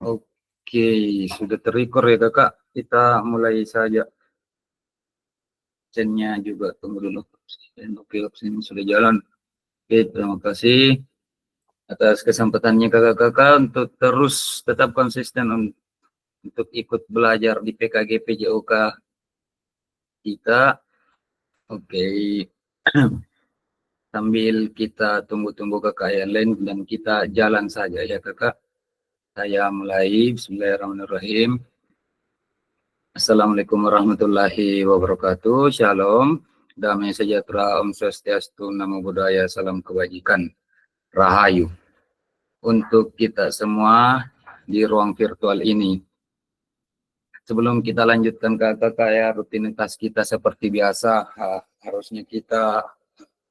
Oke, sudah terrecord ya kakak. Kita mulai saja. Absennya juga, tunggu dulu. Oke, absen sudah jalan. Oke, terima kasih atas kesempatannya kakak-kakak untuk terus tetap konsisten untuk ikut belajar di PKG PJOK kita. Oke, sambil kita tunggu-tunggu kakak yang lain dan kita jalan saja ya kakak. Saya mulai. Bismillahirrahmanirrahim. Assalamualaikum warahmatullahi wabarakatuh. Shalom, damai sejahtera, Om Swastiastu, Namo Buddhaya, salam kebajikan, Rahayu. Untuk kita semua di ruang virtual ini. Sebelum kita lanjutkan kakak ya, rutinitas kita seperti biasa, harusnya kita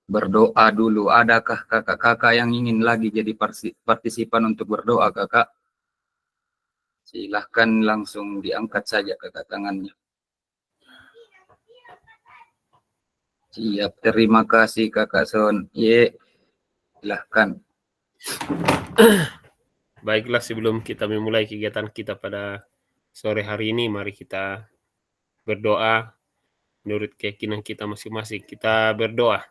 berdoa dulu. Adakah kakak-kakak yang ingin lagi jadi partisipan untuk berdoa kakak? Silahkan langsung diangkat saja kakak tangannya. Siap, terima kasih kakak Son. Silahkan. Baiklah, sebelum kita memulai kegiatan kita pada sore hari ini, mari kita berdoa menurut keyakinan kita masing-masing. Kita berdoa.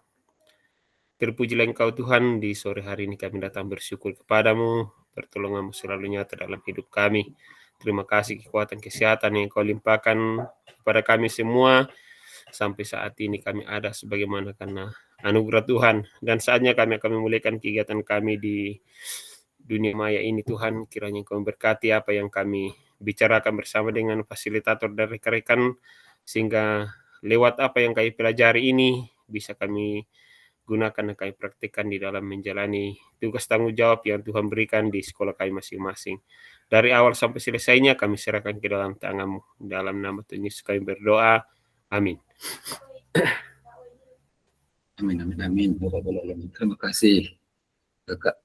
Terpujilah Engkau Tuhan, di sore hari ini kami datang bersyukur kepadamu, pertolonganmu selalu nyata dalam hidup kami. Terima kasih kekuatan kesehatan yang Kau limpahkan kepada kami semua. Sampai saat ini kami ada sebagaimana karena anugerah Tuhan. Dan saatnya kami akan memulaikan kegiatan kami di dunia maya ini Tuhan. Kiranya Kau memberkati apa yang kami bicarakan bersama dengan fasilitator dan rekan-rekan, sehingga lewat apa yang kami pelajari ini bisa kami gunakan dan kami praktikkan di dalam menjalani tugas tanggung jawab yang Tuhan berikan di sekolah kami masing-masing. Dari awal sampai selesainya kami serahkan ke dalam tangan-Mu. Dalam nama Tuhan Yesus kami berdoa. Amin. Amin, amin, amin. Terima kasih kakak.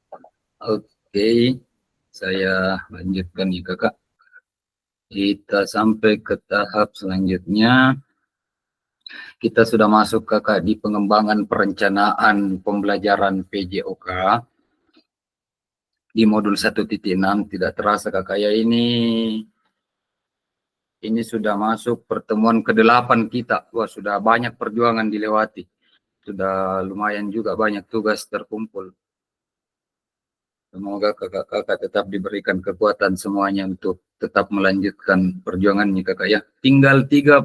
Oke, saya lanjutkan ya kakak. Kita sampai ke tahap selanjutnya. Kita sudah masuk kakak di pengembangan perencanaan pembelajaran PJOK di modul 1.6. Tidak terasa kakak ya, ini sudah masuk pertemuan ke-8 kita. Wah, sudah banyak perjuangan dilewati. Sudah lumayan juga banyak tugas terkumpul. Semoga kakak-kakak tetap diberikan kekuatan semuanya untuk tetap melanjutkan perjuangannya kakak ya. Tinggal tiga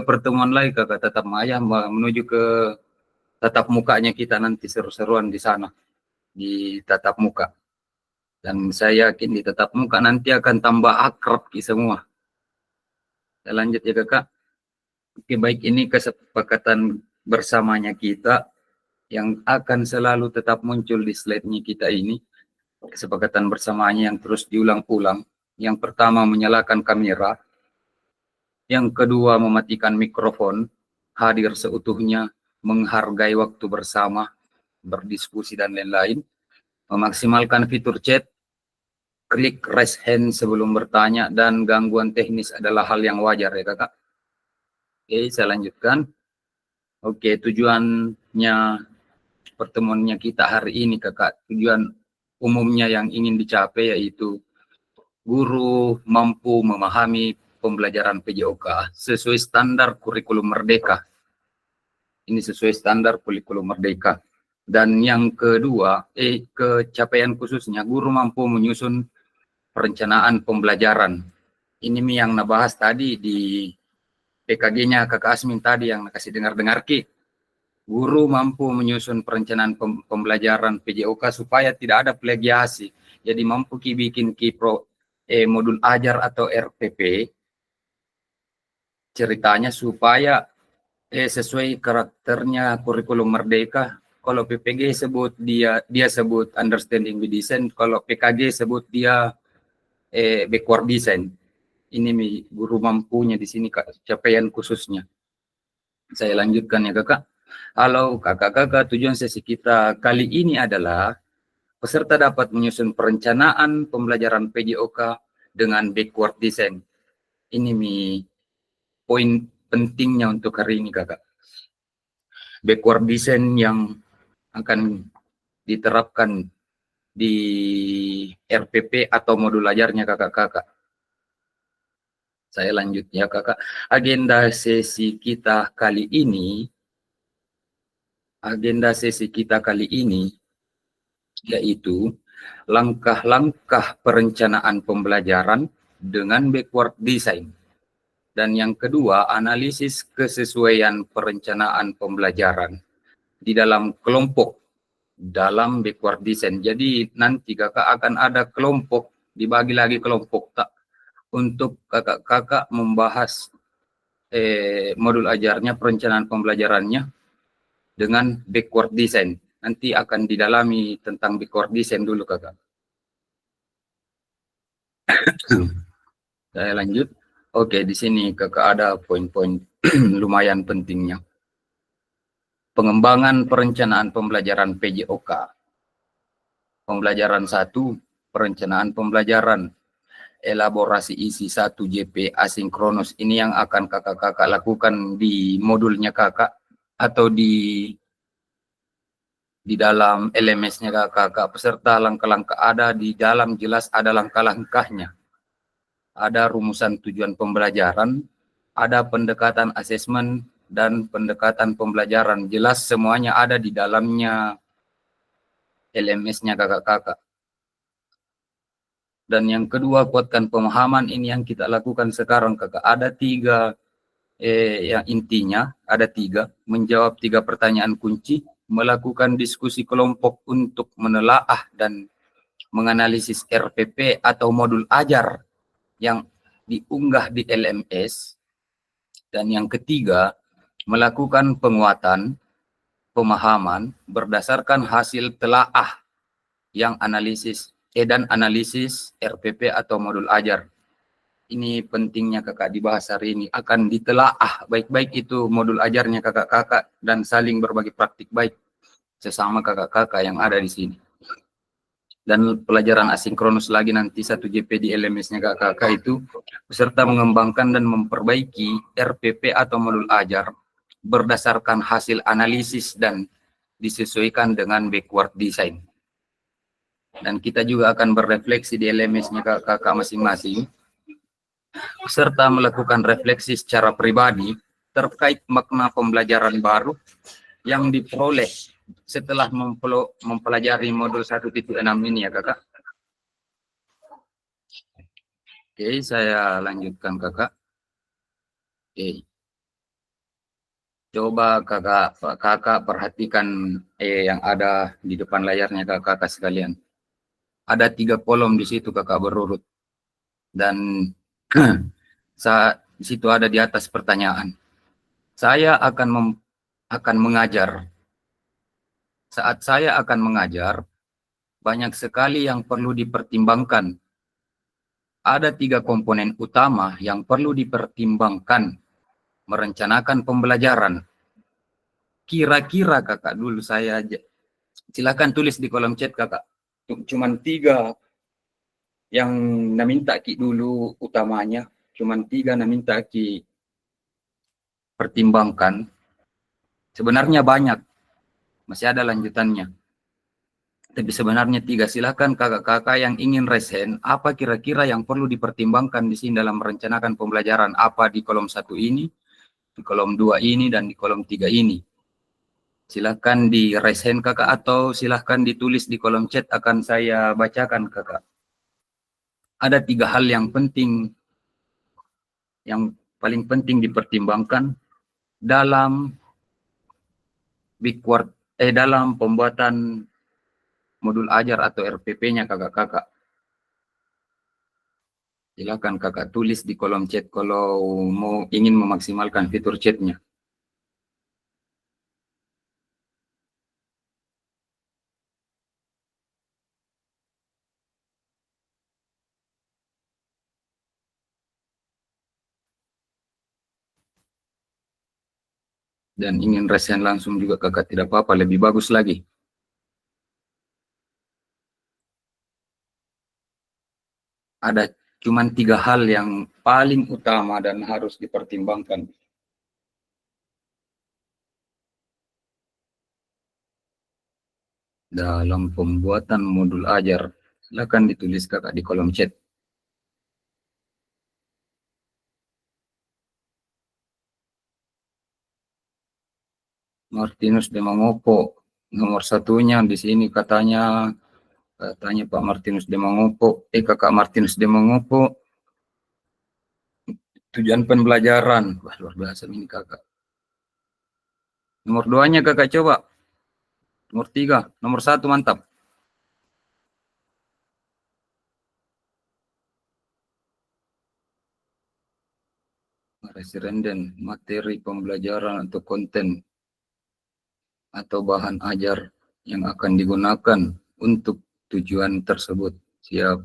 pertemuan lagi kakak, tetap maya menuju ke tatap mukanya kita nanti, seru-seruan di sana di tatap muka. Dan saya yakin di tatap muka nanti akan tambah akrab semua. Saya lanjut ya kakak. Oke, baik, ini kesepakatan bersamanya kita yang akan selalu tetap muncul di slide-nya kita ini. Kesepakatan bersamanya yang terus diulang-ulang. Yang pertama, menyalakan kamera. Yang kedua, mematikan mikrofon, hadir seutuhnya, menghargai waktu bersama, berdiskusi dan lain-lain. Memaksimalkan fitur chat, klik raise hand sebelum bertanya, dan gangguan teknis adalah hal yang wajar ya kakak. Oke, saya lanjutkan. Oke, tujuannya pertemuannya kita hari ini kakak, tujuan umumnya yang ingin dicapai yaitu guru mampu memahami pembelajaran PJOK sesuai standar kurikulum merdeka. Ini sesuai standar kurikulum merdeka. Dan yang kedua, kecapaian khususnya guru mampu menyusun perencanaan pembelajaran. Ini yang nabahas tadi di PKG-nya kakak Asmin tadi yang kasih dengar-dengar ki. Guru mampu menyusun perencanaan pembelajaran PJOK supaya tidak ada plagiasi. Jadi mampu bikin modul ajar atau RPP ceritanya supaya sesuai karakternya kurikulum merdeka. Kalau PPG sebut dia sebut understanding with design, kalau PKG sebut dia backward design. Ini guru mampunya di sini capaian khususnya. Saya lanjutkan ya kakak. Halo kakak-kakak, tujuan sesi kita kali ini adalah peserta dapat menyusun perencanaan pembelajaran PJOK dengan backward design. Ini poin pentingnya untuk hari ini kakak. Backward design yang akan diterapkan di RPP atau modul ajarnya kakak-kakak. Saya lanjut ya kakak. Agenda sesi kita kali ini yaitu langkah-langkah perencanaan pembelajaran dengan backward design. Dan yang kedua, analisis kesesuaian perencanaan pembelajaran di dalam kelompok dalam backward design. Jadi nanti kakak akan ada kelompok, dibagi lagi kelompok tak untuk kakak-kakak membahas modul ajarnya, perencanaan pembelajarannya dengan backward design. Nanti akan didalami tentang backward design dulu kakak. Saya lanjut. Oke, di sini kakak ada poin-poin lumayan pentingnya. Pengembangan perencanaan pembelajaran PJOK. Pembelajaran 1, perencanaan pembelajaran. Elaborasi isi 1 JP asinkronus. Ini yang akan kakak-kakak lakukan di modulnya kakak atau di dalam LMS-nya kakak. Peserta langkah-langkah ada di dalam, jelas ada langkah-langkahnya. Ada rumusan tujuan pembelajaran, ada pendekatan asesmen, dan pendekatan pembelajaran. Jelas semuanya ada di dalamnya LMS-nya kakak-kakak. Dan yang kedua, kuatkan pemahaman. Ini yang kita lakukan sekarang kakak. Ada 3, yang intinya ada 3. Menjawab 3 pertanyaan kunci, melakukan diskusi kelompok untuk menelaah dan menganalisis RPP atau modul ajar yang diunggah di LMS. Dan yang ketiga, melakukan penguatan pemahaman berdasarkan hasil telaah yang analisis RPP atau modul ajar. Ini pentingnya kakak dibahas hari ini. Akan ditelaah baik-baik itu modul ajarnya kakak-kakak dan saling berbagi praktik baik sesama kakak-kakak yang ada di sini. Dan pelajaran asinkronus lagi nanti 1 JP di LMS-nya kakak-kakak itu peserta mengembangkan dan memperbaiki RPP atau modul ajar berdasarkan hasil analisis dan disesuaikan dengan backward design. Dan kita juga akan berefleksi di LMS-nya kakak-kakak masing-masing. Peserta melakukan refleksi secara pribadi terkait makna pembelajaran baru yang diperoleh setelah mempelajari modul 1.6 ini ya kakak. Oke, saya lanjutkan kakak. Oke. Coba kakak perhatikan yang ada di depan layarnya kakak sekalian. Ada 3 kolom di situ kakak berurut. Dan di situ ada di atas pertanyaan. Saya akan mengajar. Saat saya akan mengajar, banyak sekali yang perlu dipertimbangkan. Ada 3 komponen utama yang perlu dipertimbangkan merencanakan pembelajaran. Kira-kira kakak dulu saya aja. Silakan tulis di kolom chat kakak. Cuman 3 yang naminta ki dulu utamanya. Cuman 3 naminta ki pertimbangkan. Sebenarnya banyak. Masih ada lanjutannya. Tapi sebenarnya 3. Silakan kakak-kakak yang ingin resen, apa kira-kira yang perlu dipertimbangkan di sini dalam merencanakan pembelajaran. Apa di kolom 1 ini, di kolom 2 ini, dan di kolom 3 ini. Silakan di raise hand kakak atau silakan ditulis di kolom chat, akan saya bacakan kakak. Ada 3 hal yang penting, yang paling penting dipertimbangkan dalam dalam pembuatan modul ajar atau RPP-nya kakak-kakak. Silakan kakak tulis di kolom chat kalau mau ingin memaksimalkan fitur chatnya. Dan ingin resen langsung juga kakak tidak apa-apa, lebih bagus lagi. Ada cuman 3 hal yang paling utama dan harus dipertimbangkan. dalam pembuatan modul ajar. Silakan ditulis kakak di kolom chat. Martinus de Mangopo, nomor satunya di sini katanya Pak Martinus de Mangopo, kakak Martinus de Mangopo, tujuan pembelajaran. Wah, luar biasa ini kakak. Nomor 2-nya kakak coba. Nomor 3, nomor 1 mantap. Responden, materi pembelajaran atau konten atau bahan ajar yang akan digunakan untuk tujuan tersebut. Siap.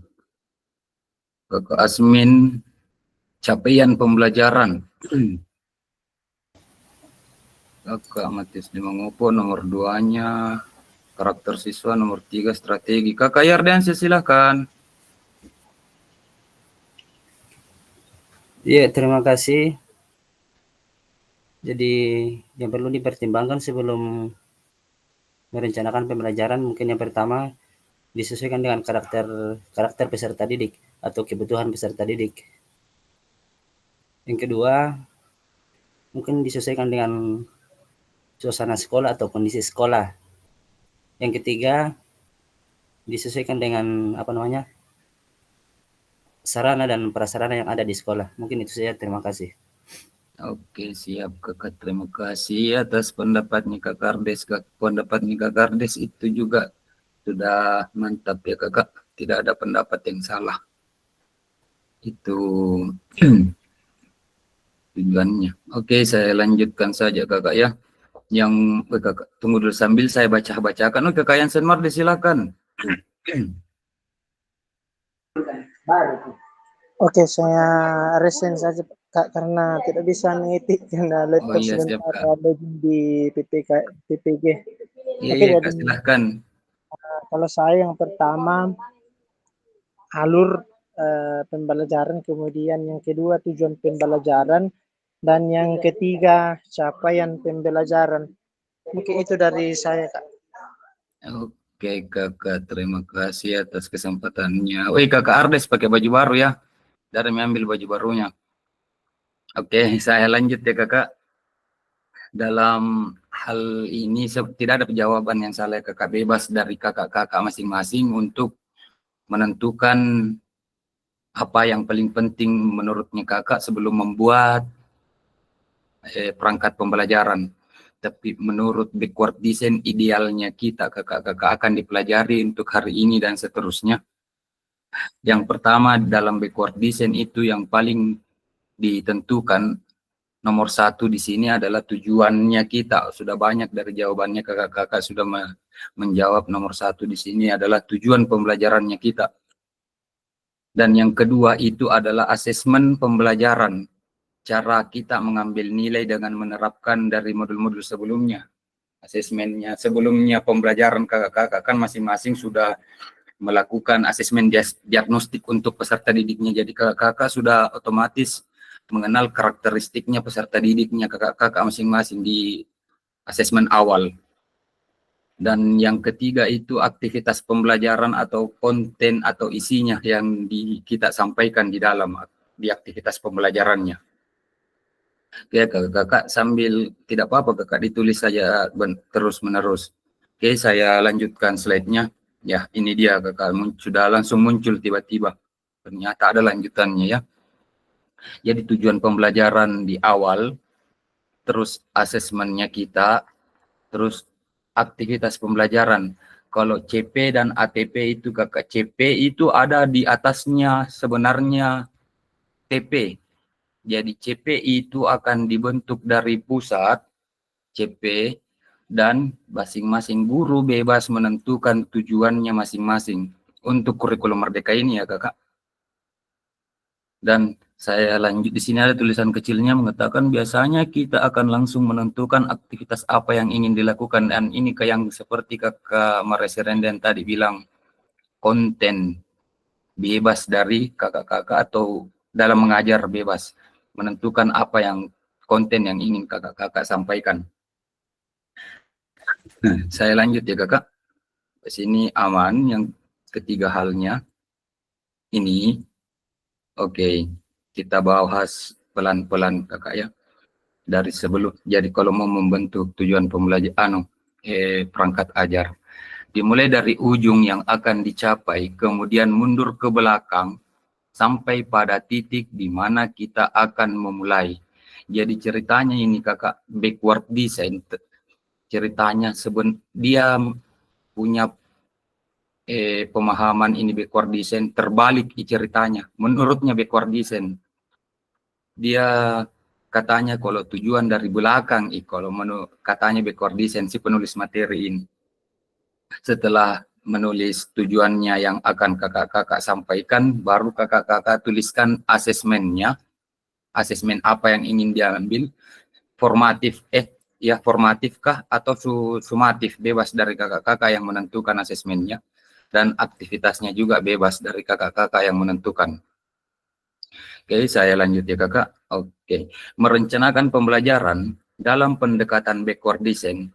Kakak Asmin, capaian pembelajaran. Kakak Matius de Mangopo, nomor 2-nya karakter siswa, nomor 3 strategi. Kakak Yardiansyah silahkan. Iya, terima kasih. Jadi yang perlu dipertimbangkan sebelum merencanakan pembelajaran mungkin yang pertama disesuaikan dengan karakter peserta didik atau kebutuhan peserta didik. Yang kedua, mungkin disesuaikan dengan suasana sekolah atau kondisi sekolah. Yang ketiga, disesuaikan dengan sarana dan prasarana yang ada di sekolah. Mungkin itu saja, terima kasih. Oke, siap kakak. Terima kasih atas pendapatnya Kak Kardes. Pendapatnya Kak Kardes itu juga sudah mantap ya kakak. Tidak ada pendapat yang salah. Itu tujuannya. Oke, saya lanjutkan saja kakak ya. Yang kakak tunggu dulu sambil saya bacakan. Oke, kakak Yansen Mardi silakan. Oke, saya resen saja Kak karena tidak bisa ngetik karena laptop iya, siap, sebentar Kak. login di PPG. Iya, Oke, iya Kak, jadi silahkan. kalau saya yang pertama alur pembelajaran, kemudian yang kedua tujuan pembelajaran, dan yang ketiga capaian pembelajaran. Mungkin itu dari saya Kak. Oke kakak, terima kasih atas kesempatannya. Wih kakak Ardes pakai baju baru ya. Dari mengambil baju barunya. Oke, saya lanjut ya kakak. Dalam hal ini tidak ada jawaban yang salah kakak, bebas dari kakak-kakak masing-masing untuk menentukan apa yang paling penting menurutnya kakak sebelum membuat perangkat pembelajaran. Tapi menurut backward design idealnya kita kakak-kakak akan dipelajari untuk hari ini dan seterusnya. Yang pertama dalam backward design itu yang paling ditentukan nomor 1 di sini adalah tujuannya kita. Sudah banyak dari jawabannya kakak-kakak sudah menjawab nomor 1 di sini adalah tujuan pembelajarannya kita. Dan yang kedua itu adalah asesmen pembelajaran. Cara kita mengambil nilai dengan menerapkan dari modul-modul sebelumnya. Asesmennya sebelumnya pembelajaran kakak-kakak kan masing-masing sudah melakukan asesmen diagnostik untuk peserta didiknya. Jadi kakak-kakak sudah otomatis mengenal karakteristiknya peserta didiknya kakak-kakak masing-masing di asesmen awal. Dan yang ketiga itu aktivitas pembelajaran atau konten atau isinya yang kita sampaikan di dalam di aktivitas pembelajarannya. Oke kakak sambil tidak apa-apa kakak ditulis saja terus menerus. Oke, saya lanjutkan slide-nya. Ya, ini dia kakak sudah langsung muncul tiba-tiba. Ternyata ada lanjutannya ya. Jadi tujuan pembelajaran di awal, terus asesmennya kita, terus aktivitas pembelajaran. Kalau CP dan ATP itu kakak, CP itu ada di atasnya sebenarnya TP. Jadi CP itu akan dibentuk dari pusat CP dan masing-masing guru bebas menentukan tujuannya masing-masing untuk kurikulum merdeka ini ya kakak. Dan saya lanjut di sini ada tulisan kecilnya mengatakan biasanya kita akan langsung menentukan aktivitas apa yang ingin dilakukan, dan ini ke yang seperti kakak Mareserenden tadi bilang konten bebas dari kakak-kakak atau dalam mengajar bebas menentukan apa yang konten yang ingin kakak-kakak sampaikan. Nah, saya lanjut ya kakak. Di sini aman. Yang ketiga halnya ini, oke, kita bahas pelan-pelan kakak ya. Dari sebelum, jadi kalau mau membentuk tujuan pembelajaran, perangkat ajar, dimulai dari ujung yang akan dicapai, kemudian mundur ke belakang, sampai pada titik di mana kita akan memulai. Jadi ceritanya ini kakak, backward design. Ceritanya dia punya pemahaman ini backward design terbalik ceritanya. Menurutnya backward design, dia katanya kalau tujuan dari belakang, kalau katanya backward design si penulis materi ini. Setelah menulis tujuannya yang akan kakak-kakak sampaikan, baru kakak-kakak tuliskan asesmennya. Asesmen apa yang ingin dia ambil, formatif, formatifkah atau sumatif, bebas dari kakak-kakak yang menentukan asesmennya. Dan aktivitasnya juga bebas dari kakak-kakak yang menentukan. Oke, saya lanjut ya kakak. Oke, merencanakan pembelajaran dalam pendekatan backward design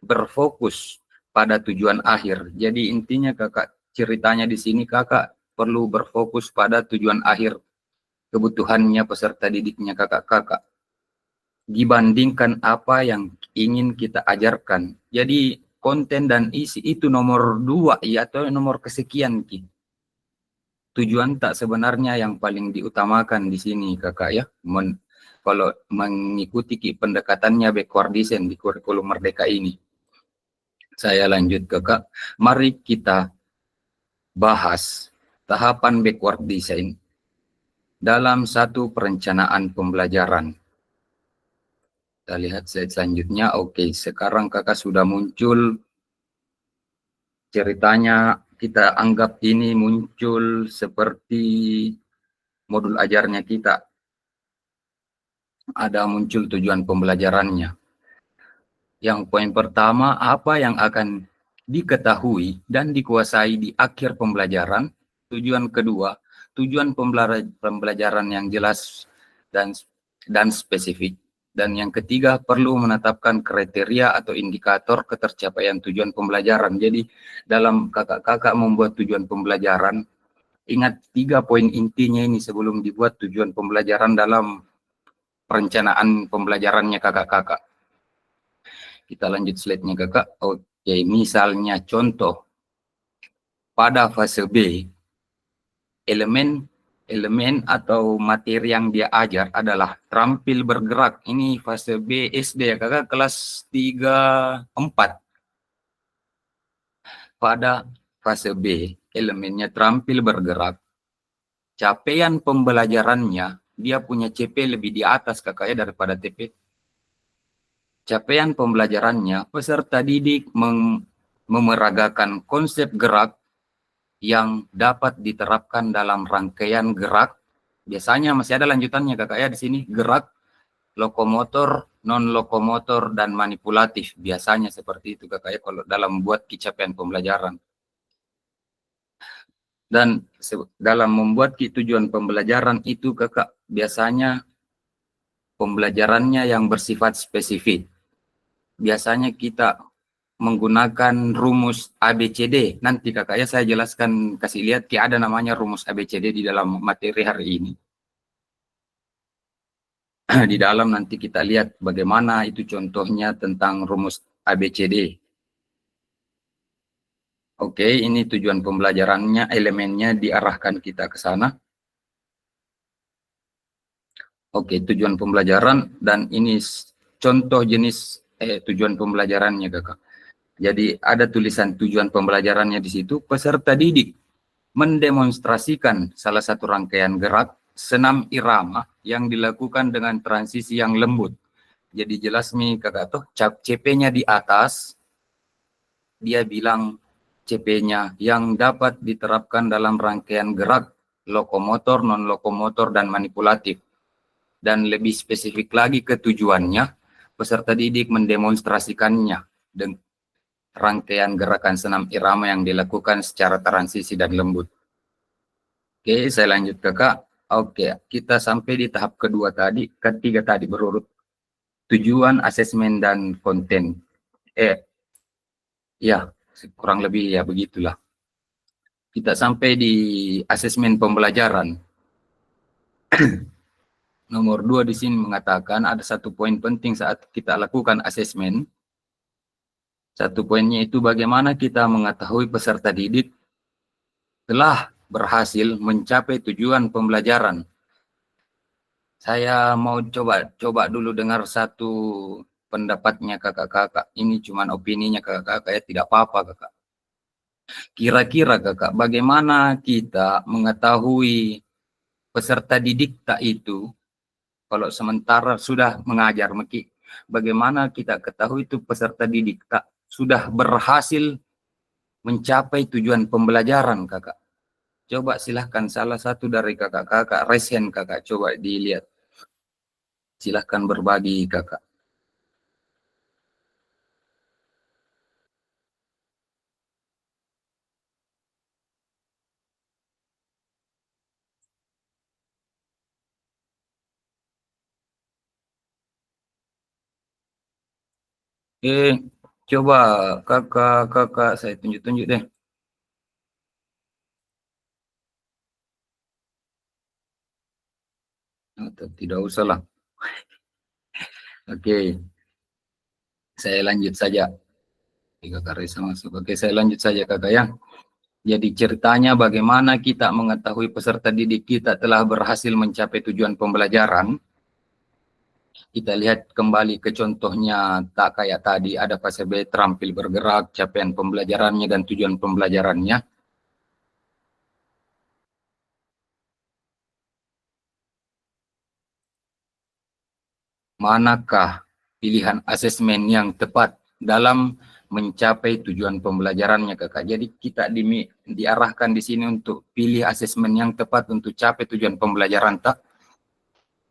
berfokus pada tujuan akhir. Jadi intinya kakak, ceritanya di sini kakak perlu berfokus pada tujuan akhir kebutuhannya peserta didiknya kakak-kakak dibandingkan apa yang ingin kita ajarkan. Jadi konten dan isi itu nomor 2 ya, atau nomor kesekian ki. Tujuan tak sebenarnya yang paling diutamakan di sini kakak ya. Kalau mengikuti pendekatannya backward design di kurikulum Merdeka ini. Saya lanjut kakak. Mari kita bahas tahapan backward design dalam satu perencanaan pembelajaran. Kita lihat slide selanjutnya. Oke, sekarang kakak sudah muncul ceritanya. Kita anggap ini muncul seperti modul ajarnya kita. Ada muncul tujuan pembelajarannya. Yang poin pertama, apa yang akan diketahui dan dikuasai di akhir pembelajaran. Tujuan kedua, tujuan pembelajaran yang jelas dan spesifik. Dan yang ketiga, perlu menetapkan kriteria atau indikator ketercapaian tujuan pembelajaran. Jadi dalam kakak-kakak membuat tujuan pembelajaran, ingat 3 poin intinya ini sebelum dibuat tujuan pembelajaran dalam perencanaan pembelajarannya kakak-kakak. Kita lanjut slide-nya kakak. Oke, misalnya contoh pada fase B, elemen atau materi yang dia ajar adalah terampil bergerak. Ini fase B SD ya kakak, kelas 3-4. Pada fase B, elemennya terampil bergerak. Capaian pembelajarannya, dia punya CP lebih di atas kakaknya daripada TP. Capaian pembelajarannya, peserta didik memeragakan konsep gerak yang dapat diterapkan dalam rangkaian gerak. Biasanya masih ada lanjutannya kakak ya di sini, gerak, lokomotor, non-lokomotor, dan manipulatif. Biasanya seperti itu kakak ya kalau dalam membuat capaian pembelajaran. Dan dalam membuat tujuan pembelajaran itu kakak, biasanya pembelajarannya yang bersifat spesifik. Biasanya kita menggunakan rumus ABCD. Nanti kakak ya saya jelaskan, kasih lihat ada namanya rumus ABCD di dalam materi hari ini. Di dalam nanti kita lihat bagaimana itu contohnya tentang rumus ABCD. Oke, ini tujuan pembelajarannya, elemennya diarahkan kita ke sana. Oke, tujuan pembelajaran, dan ini contoh jenis tujuan pembelajarannya kakak. Jadi ada tulisan tujuan pembelajarannya di situ. Peserta didik mendemonstrasikan salah satu rangkaian gerak senam irama yang dilakukan dengan transisi yang lembut. Jadi jelas nih kakak tuh, CP-nya di atas, dia bilang CP-nya yang dapat diterapkan dalam rangkaian gerak lokomotor, non-lokomotor, dan manipulatif. Dan lebih spesifik lagi ke tujuannya, peserta didik mendemonstrasikannya dengan rangkaian gerakan senam irama yang dilakukan secara transisi dan lembut. Oke, saya lanjut kakak. Oke, kita sampai di tahap kedua tadi, ketiga tadi berurut. Tujuan, asesmen, dan konten. kurang lebih ya begitulah. Kita sampai di asesmen pembelajaran. Nomor 2 di sini mengatakan ada satu poin penting saat kita lakukan asesmen. Satu poinnya itu bagaimana kita mengetahui peserta didik telah berhasil mencapai tujuan pembelajaran. Saya mau coba dulu dengar satu pendapatnya kakak-kakak. Ini cuman opininya kakak-kakak ya, tidak apa-apa kakak. Kira-kira kakak, bagaimana kita mengetahui peserta didik tak itu kalau sementara sudah mengajar, bagaimana kita ketahui itu peserta didik tak sudah berhasil mencapai tujuan pembelajaran kakak? Coba silahkan salah satu dari kakak-kakak, resen kakak, coba dilihat. Silahkan berbagi kakak. Coba kakak saya tunjuk-tunjuk deh. Atau tidak usah lah. Oke. Saya lanjut saja. Kakak Risa masuk. Oke, saya lanjut saja kakak ya. Jadi ceritanya bagaimana kita mengetahui peserta didik kita telah berhasil mencapai tujuan pembelajaran. Kita lihat kembali ke contohnya, tak kayak tadi ada fase B, terampil bergerak, capaian pembelajarannya dan tujuan pembelajarannya. Manakah pilihan asesmen yang tepat dalam mencapai tujuan pembelajarannya kakak? Jadi kita diarahkan di sini untuk pilih asesmen yang tepat untuk capai tujuan pembelajaran tak?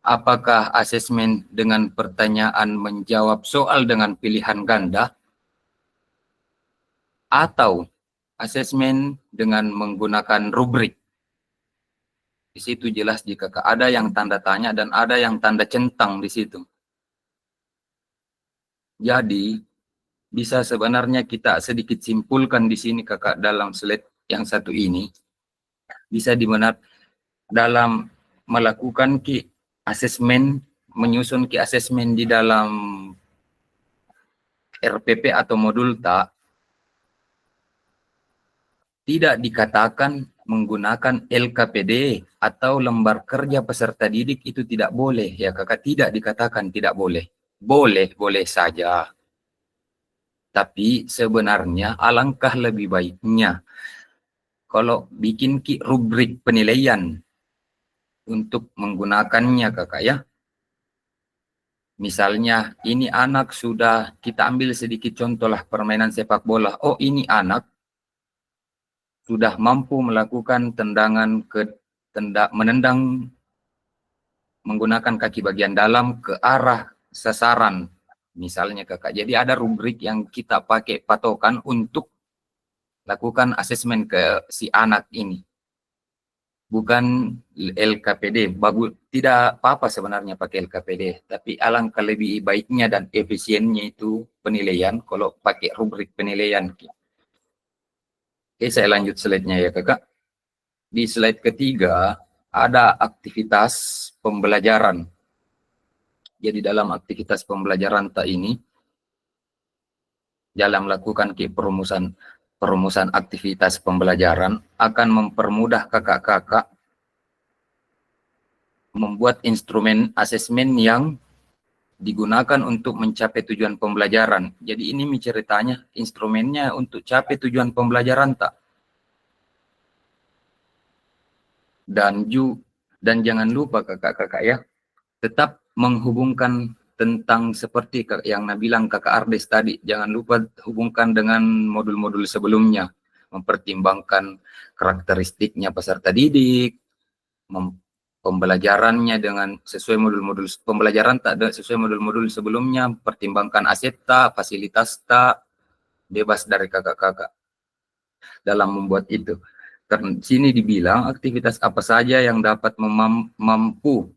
Apakah asesmen dengan pertanyaan menjawab soal dengan pilihan ganda? Atau asesmen dengan menggunakan rubrik? Di situ jelas jika ada yang tanda tanya dan ada yang tanda centang di situ. Jadi bisa sebenarnya kita sedikit simpulkan di sini kakak dalam slide yang satu ini. Bisa dibenar dalam melakukan asesmen, menyusun asesmen di dalam RPP atau modul tak, tidak dikatakan menggunakan LKPD atau lembar kerja peserta didik itu tidak boleh ya kakak, tidak dikatakan tidak boleh. Boleh saja. Tapi sebenarnya alangkah lebih baiknya kalau bikin rubrik penilaian untuk menggunakannya kakak ya. Misalnya ini anak sudah, kita ambil sedikit contoh lah permainan sepak bola. Oh ini anak sudah mampu melakukan menendang menggunakan kaki bagian dalam ke arah sasaran. Misalnya kakak. Jadi ada rubrik yang kita pakai patokan untuk lakukan asesmen ke si anak ini. Bukan LKPD. Bagus, tidak apa-apa sebenarnya pakai LKPD. Tapi alangkah lebih baiknya dan efisiennya itu penilaian kalau pakai rubrik penilaian. Oke, saya lanjut slide-nya ya kakak. Di slide ketiga ada aktivitas pembelajaran. Jadi dalam aktivitas pembelajaran ini, dalam melakukan perumusan aktivitas pembelajaran akan mempermudah kakak-kakak membuat instrumen asesmen yang digunakan untuk mencapai tujuan pembelajaran. Jadi ini ceritanya instrumennya untuk capai tujuan pembelajaran tak. Dan jangan lupa kakak-kakak ya, tetap menghubungkan tentang seperti yang bilang kakak Ardes tadi, jangan lupa hubungkan dengan modul-modul sebelumnya, mempertimbangkan karakteristiknya peserta didik, pembelajarannya dengan sesuai modul-modul pembelajaran tak ada sesuai modul-modul sebelumnya, pertimbangkan aset tak, fasilitas tak, bebas dari kakak-kakak dalam membuat itu. Karena sini dibilang aktivitas apa saja yang dapat mampu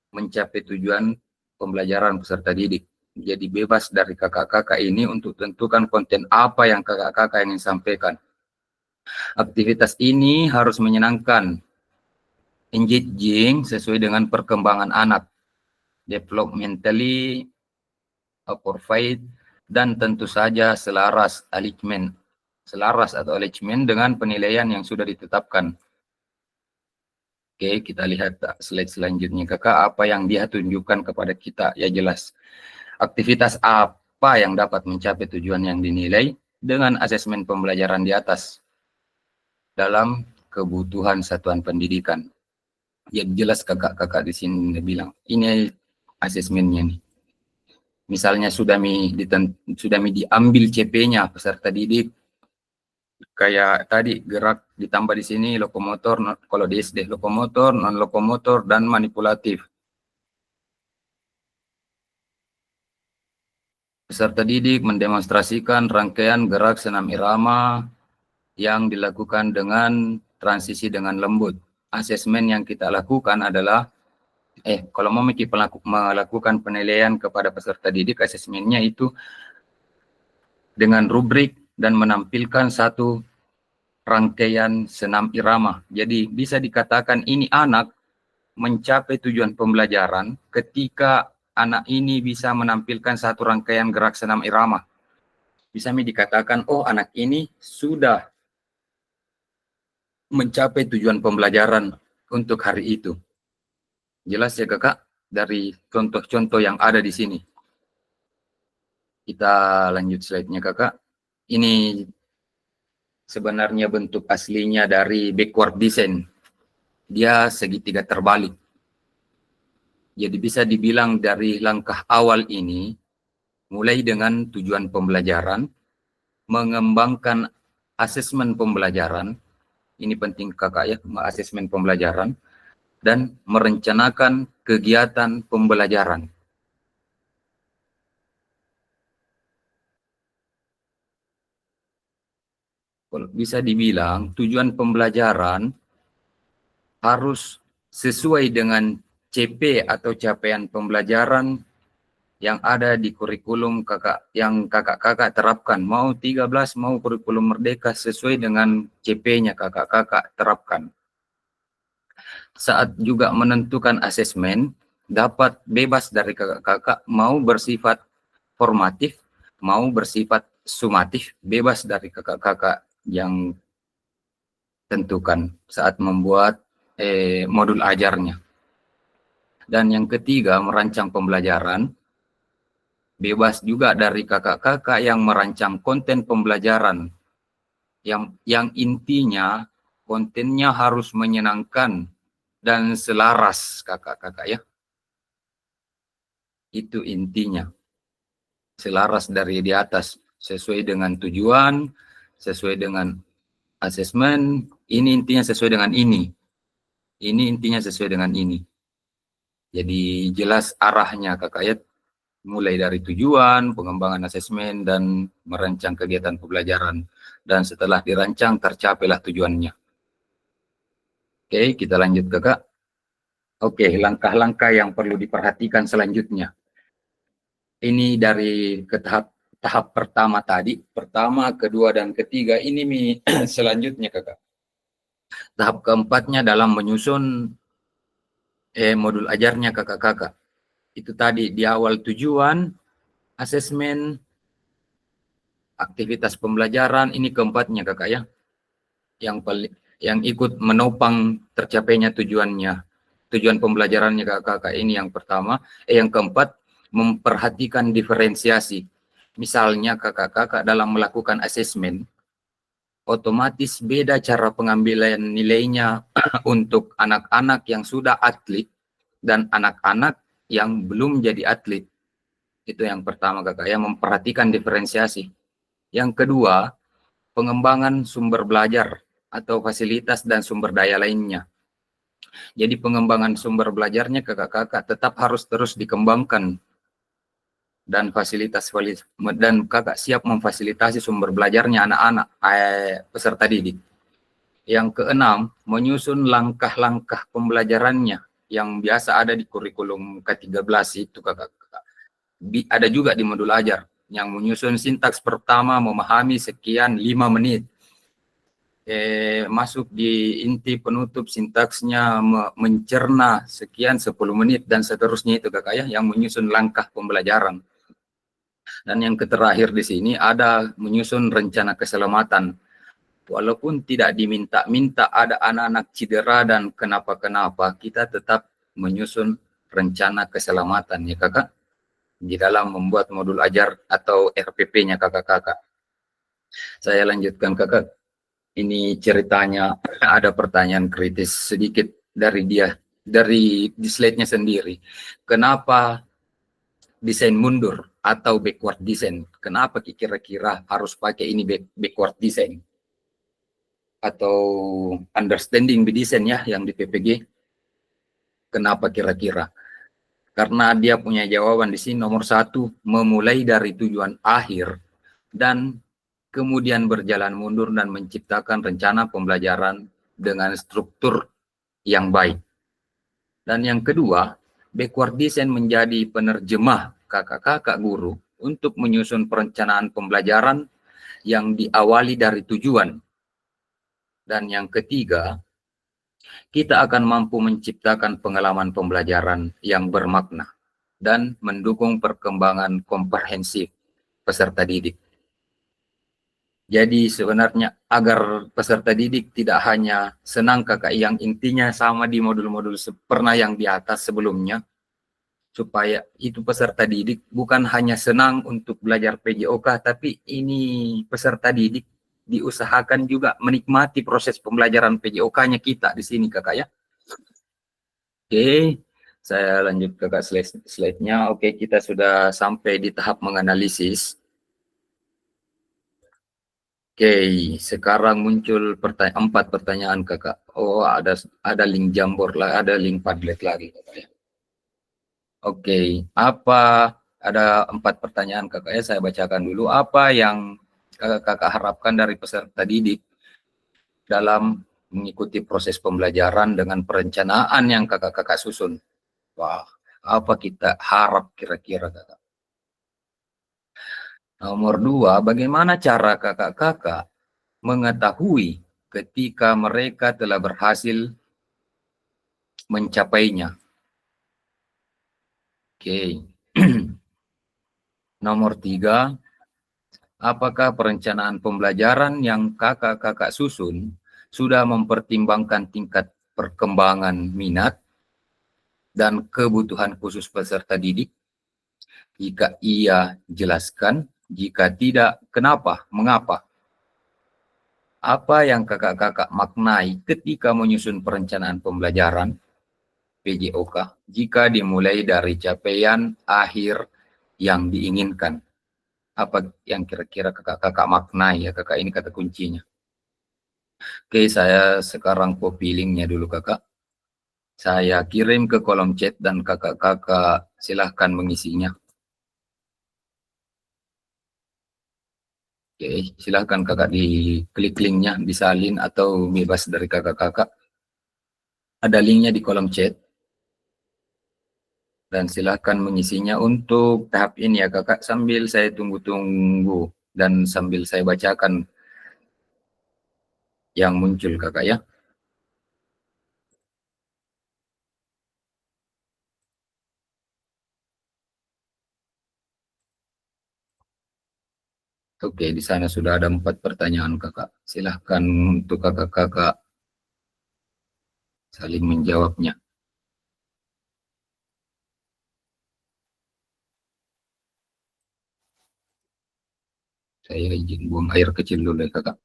mencapai tujuan pembelajaran peserta didik. Jadi bebas dari kakak-kakak ini untuk tentukan konten apa yang kakak-kakak ingin sampaikan. Aktivitas ini harus menyenangkan, engaging sesuai dengan perkembangan anak, developmentally appropriate, dan tentu saja selaras atau alignment dengan penilaian yang sudah ditetapkan. Oke, kita lihat slide selanjutnya. Kakak, apa yang dia tunjukkan kepada kita? Ya jelas. Aktivitas apa yang dapat mencapai tujuan yang dinilai dengan asesmen pembelajaran di atas dalam kebutuhan satuan pendidikan. Ya jelas kakak-kakak di sini bilang, ini asesmennya nih. Misalnya sudah diambil CP-nya peserta didik, kayak tadi gerak ditambah di sini lokomotor, kalau di SD lokomotor, non lokomotor, dan manipulatif. Peserta didik mendemonstrasikan rangkaian gerak senam irama yang dilakukan dengan transisi dengan lembut. Asesmen yang kita lakukan adalah kalau mau melakukan penilaian kepada peserta didik, asesmennya itu dengan rubrik dan menampilkan satu rangkaian senam irama. Jadi bisa dikatakan ini anak mencapai tujuan pembelajaran ketika anak ini bisa menampilkan satu rangkaian gerak senam irama. Bisa dikatakan, oh anak ini sudah mencapai tujuan pembelajaran untuk hari itu. Jelas ya kakak dari contoh-contoh yang ada di sini. Kita lanjut slide-nya kakak. Ini sebenarnya bentuk aslinya dari backward design. Dia segitiga terbalik. Jadi bisa dibilang dari langkah awal ini, mulai dengan tujuan pembelajaran, mengembangkan asesmen pembelajaran, ini penting kakak ya, asesmen pembelajaran, dan merencanakan kegiatan pembelajaran. Bisa dibilang tujuan pembelajaran harus sesuai dengan CP atau capaian pembelajaran yang ada di kurikulum yang kakak-kakak terapkan. Mau 13, mau kurikulum merdeka, sesuai dengan CP-nya kakak-kakak terapkan. Saat juga menentukan asesmen, dapat bebas dari kakak-kakak, mau bersifat formatif, mau bersifat sumatif, bebas dari kakak-kakak yang tentukan saat membuat modul ajarnya. Dan yang ketiga, merancang pembelajaran. Bebas juga dari kakak-kakak yang merancang konten pembelajaran. Yang intinya, kontennya harus menyenangkan dan selaras kakak-kakak ya. Itu intinya. Selaras dari di atas. Sesuai dengan tujuan, sesuai dengan asesmen, ini intinya sesuai dengan ini. Ini intinya sesuai dengan ini. Jadi jelas arahnya kakak ya, mulai dari tujuan, pengembangan asesmen, dan merancang kegiatan pembelajaran. Dan setelah dirancang, tercapailah tujuannya. Oke, kita lanjut kakak. Oke, langkah-langkah yang perlu diperhatikan selanjutnya. Ini dari ke tahap pertama tadi, pertama, kedua, dan ketiga, ini selanjutnya kakak. Tahap keempatnya dalam menyusun modul ajarnya kakak-kakak. Itu tadi di awal tujuan, asesmen, aktivitas pembelajaran, ini keempatnya kakak ya. Yang ikut menopang tercapainya tujuan pembelajarannya kakak-kakak ini yang pertama. Yang keempat, memperhatikan diferensiasi. Misalnya kakak-kakak dalam melakukan asesmen, otomatis beda cara pengambilan nilainya untuk anak-anak yang sudah atlet dan anak-anak yang belum jadi atlet. Itu yang pertama kakak ya, memperhatikan diferensiasi. Yang kedua, pengembangan sumber belajar atau fasilitas dan sumber daya lainnya. Jadi pengembangan sumber belajarnya kakak-kakak tetap harus terus dikembangkan. Dan kakak siap memfasilitasi sumber belajarnya anak-anak peserta didik. Yang keenam, menyusun langkah-langkah pembelajarannya yang biasa ada di kurikulum ke-13 itu kakak-kakak. Ada juga di modul ajar yang menyusun sintaks pertama, memahami sekian 5 menit. Masuk di inti penutup sintaksnya, mencerna sekian 10 menit dan seterusnya itu kakak ya, yang menyusun langkah pembelajaran. Dan yang terakhir di sini ada menyusun rencana keselamatan. Walaupun tidak diminta-minta, ada anak-anak cedera dan kenapa-kenapa, kita tetap menyusun rencana keselamatan ya kakak, di dalam membuat modul ajar atau RPP-nya kakak-kakak. Saya lanjutkan kakak. Ini ceritanya ada pertanyaan kritis sedikit dari dia, dari di slide-nya sendiri. Kenapa desain mundur atau backward design? Kenapa kira-kira harus pakai ini backward design? Atau understanding the design ya yang di PPG? Kenapa kira-kira? Karena dia punya jawaban di sini. Nomor 1, memulai dari tujuan akhir dan kemudian berjalan mundur dan menciptakan rencana pembelajaran dengan struktur yang baik. Dan yang kedua, backward design menjadi penerjemah kakak-kakak guru untuk menyusun perencanaan pembelajaran yang diawali dari tujuan. Dan yang ketiga, kita akan mampu menciptakan pengalaman pembelajaran yang bermakna dan mendukung perkembangan komprehensif peserta didik. Jadi sebenarnya agar peserta didik tidak hanya senang kakak, yang intinya sama di modul-modul pernah yang di atas sebelumnya, supaya itu peserta didik bukan hanya senang untuk belajar PJOK, tapi ini peserta didik diusahakan juga menikmati proses pembelajaran PJOK-nya kita di sini kakak ya. Oke, saya lanjut kakak slide-nya. Oke, kita sudah sampai di tahap menganalisis. Oke, sekarang muncul 4 pertanyaan kakak. Oh, ada link Jamboard lah, ada link Padlet lagi kakak ya. Oke, ada 4 pertanyaan kakak ya, saya bacakan dulu. Apa yang kakak harapkan dari peserta didik dalam mengikuti proses pembelajaran dengan perencanaan yang kakak-kakak susun? Wah, apa kita harap kira-kira kakak? Nomor 2, bagaimana cara kakak-kakak mengetahui ketika mereka telah berhasil mencapainya? Oke. Nomor 3, apakah perencanaan pembelajaran yang kakak-kakak susun sudah mempertimbangkan tingkat perkembangan minat dan kebutuhan khusus peserta didik? Jika iya, jelaskan. Jika tidak, kenapa? Mengapa? Apa yang kakak-kakak maknai ketika menyusun perencanaan pembelajaran PJOK jika dimulai dari capaian akhir yang diinginkan? Apa yang kira-kira kakak-kakak maknai ya kakak, ini kata kuncinya. Oke, saya sekarang copy linknya dulu kakak. Saya kirim ke kolom chat dan kakak-kakak silahkan mengisinya. Oke, silahkan kakak diklik linknya, disalin atau bebas dari kakak-kakak. Ada linknya di kolom chat. Dan silahkan mengisinya untuk tahap ini ya kakak, sambil saya tunggu-tunggu dan sambil saya bacakan yang muncul kakak ya. Oke, di sana sudah ada 4 pertanyaan kakak. Silahkan untuk kakak-kakak saling menjawabnya. Saya izin buang air kecil dulu ya kakak.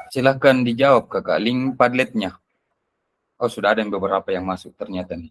Silahkan dijawab kakak, link Padletnya. Oh, sudah ada yang beberapa yang masuk ternyata nih.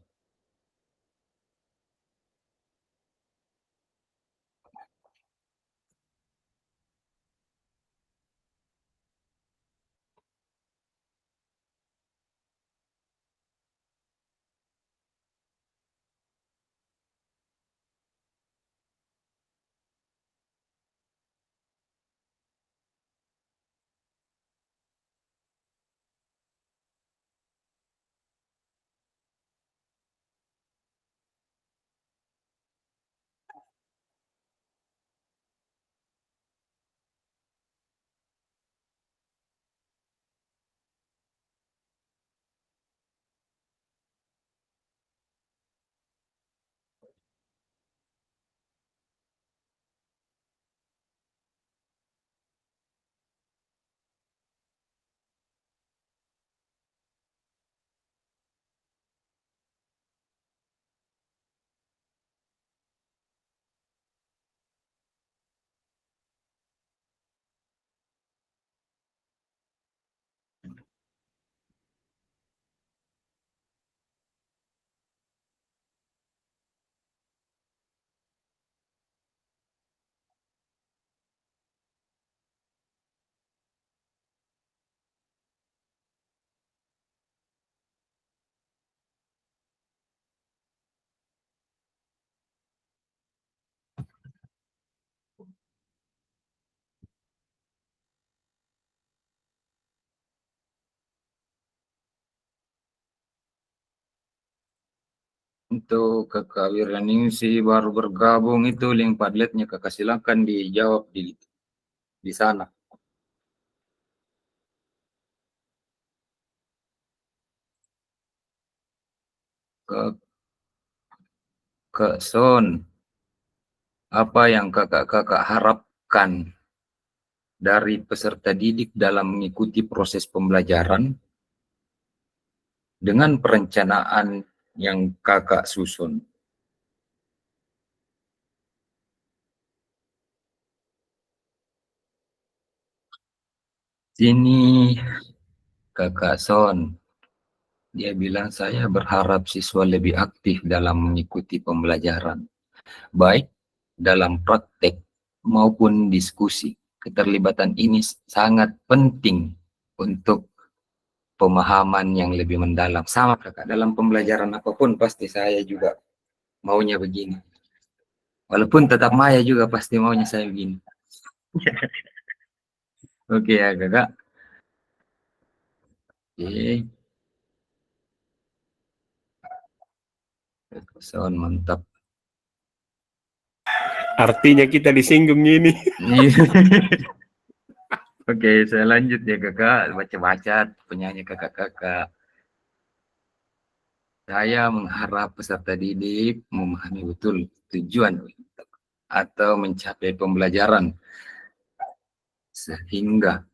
Untuk kakak Wiryaningsi baru bergabung itu link Padletnya kakak, silakan dijawab di sana. Kak Son, apa yang kakak harapkan dari peserta didik dalam mengikuti proses pembelajaran dengan perencanaan yang kakak susun? Sini kakak Son, dia bilang saya berharap siswa lebih aktif dalam mengikuti pembelajaran, baik dalam praktek maupun diskusi. Keterlibatan ini sangat penting untuk pemahaman yang lebih mendalam. Sama kakak, dalam pembelajaran apapun pasti saya juga maunya begini. Walaupun tetap Maya juga pasti maunya saya begini. Oke ya kakak. Oke. Sound mantap. Artinya kita disinggung ini. Oke, saya lanjut ya kakak. Baca-baca penyanyi kakak-kakak. Saya mengharap peserta didik memahami betul tujuan atau mencapai pembelajaran sehingga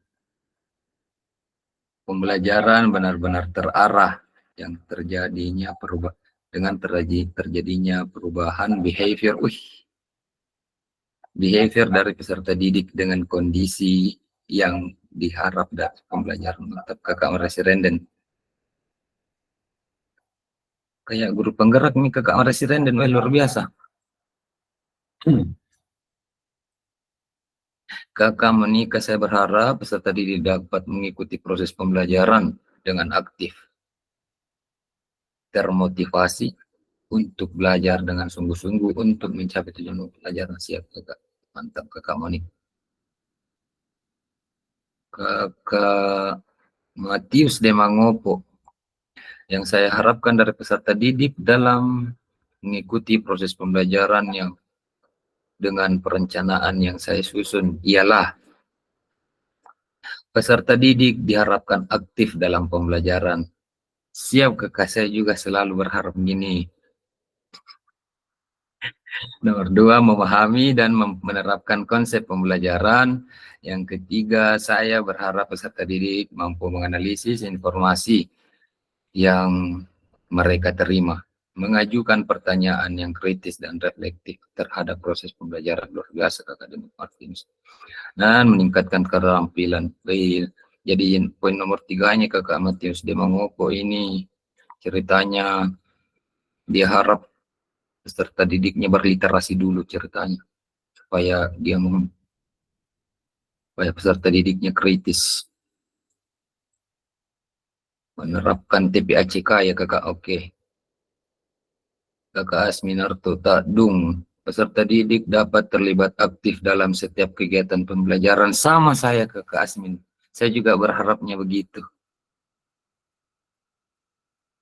pembelajaran benar-benar terarah yang terjadinya terjadinya perubahan behavior dari peserta didik dengan kondisi yang diharap dari pembelajaran. Mantap kakak Marasi Renden. Kayak guru penggerak nih kakak Marasi Renden, luar biasa. Kakak menikah, saya berharap peserta didik dapat mengikuti proses pembelajaran dengan aktif, termotivasi untuk belajar dengan sungguh-sungguh untuk mencapai tujuan pelajaran. Siap kakak, mantap kakak Monik. Kakak Matius Demangopo, yang saya harapkan dari peserta didik dalam mengikuti proses pembelajaran yang dengan perencanaan yang saya susun ialah peserta didik diharapkan aktif dalam pembelajaran. Siap kakak, saya juga selalu berharap begini. Nomor 2, memahami dan menerapkan konsep pembelajaran. Yang ketiga, saya berharap peserta didik mampu menganalisis informasi yang mereka terima, mengajukan pertanyaan yang kritis dan reflektif terhadap proses pembelajaran. Luar biasa kakak Martinus. Dan meningkatkan keterampilan Jadi poin nomor 3-nya Kakak Matius Demangopo ini ceritanya dia harap peserta didiknya berliterasi dulu ceritanya supaya supaya peserta didiknya kritis menerapkan TPACK ya Kakak. Oke. Kakak Asminarto Dung, peserta didik dapat terlibat aktif dalam setiap kegiatan pembelajaran. Sama saya Kakak Asmin. Saya juga berharapnya begitu.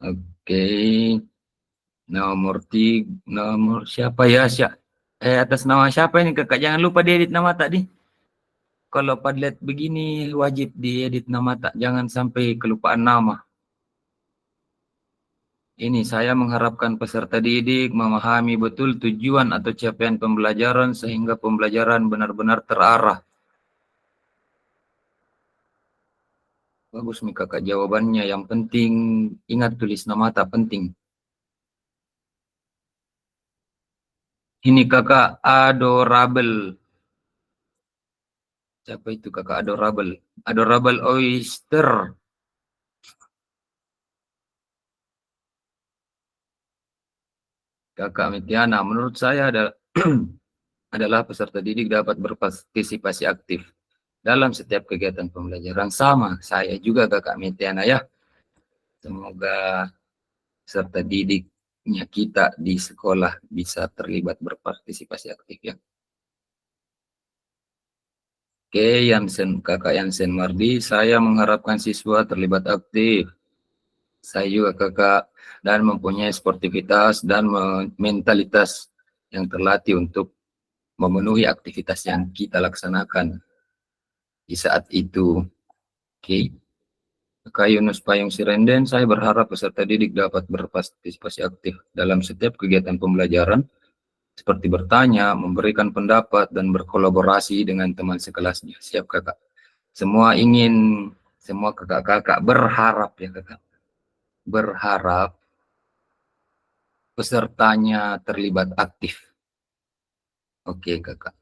Oke. Nomor siapa ya? Atas nama siapa ini Kakak? Jangan lupa diedit nama tadi. Kalau Padlet begini wajib diedit nama tak. Jangan sampai kelupaan nama. Ini saya mengharapkan peserta didik memahami betul tujuan atau capaian pembelajaran sehingga pembelajaran benar-benar terarah. Bagus nih Kakak jawabannya. Yang penting ingat tulis nama tak penting. Ini Kakak Adorable. Siapa itu Kakak Adorable? Adorable Oyster. Kakak Metiana, menurut saya adalah peserta didik dapat berpartisipasi aktif dalam setiap kegiatan pembelajaran. Sama, saya juga Kakak Metiana ya. Semoga peserta didiknya kita di sekolah bisa terlibat berpartisipasi aktif ya. Oke, Kakak Yansen Mardi, saya mengharapkan siswa terlibat aktif. Saya juga Kakak dan mempunyai sportivitas dan mentalitas yang terlatih untuk memenuhi aktivitas yang kita laksanakan di saat itu. Oke. Kakak Yunus Payung Sirenden, saya berharap peserta didik dapat berpartisipasi aktif dalam setiap kegiatan pembelajaran seperti bertanya, memberikan pendapat, dan berkolaborasi dengan teman sekelasnya. Siap Kakak. Semua kakak-kakak berharap ya Kakak. Berharap pesertanya terlibat aktif. Oke Kakak.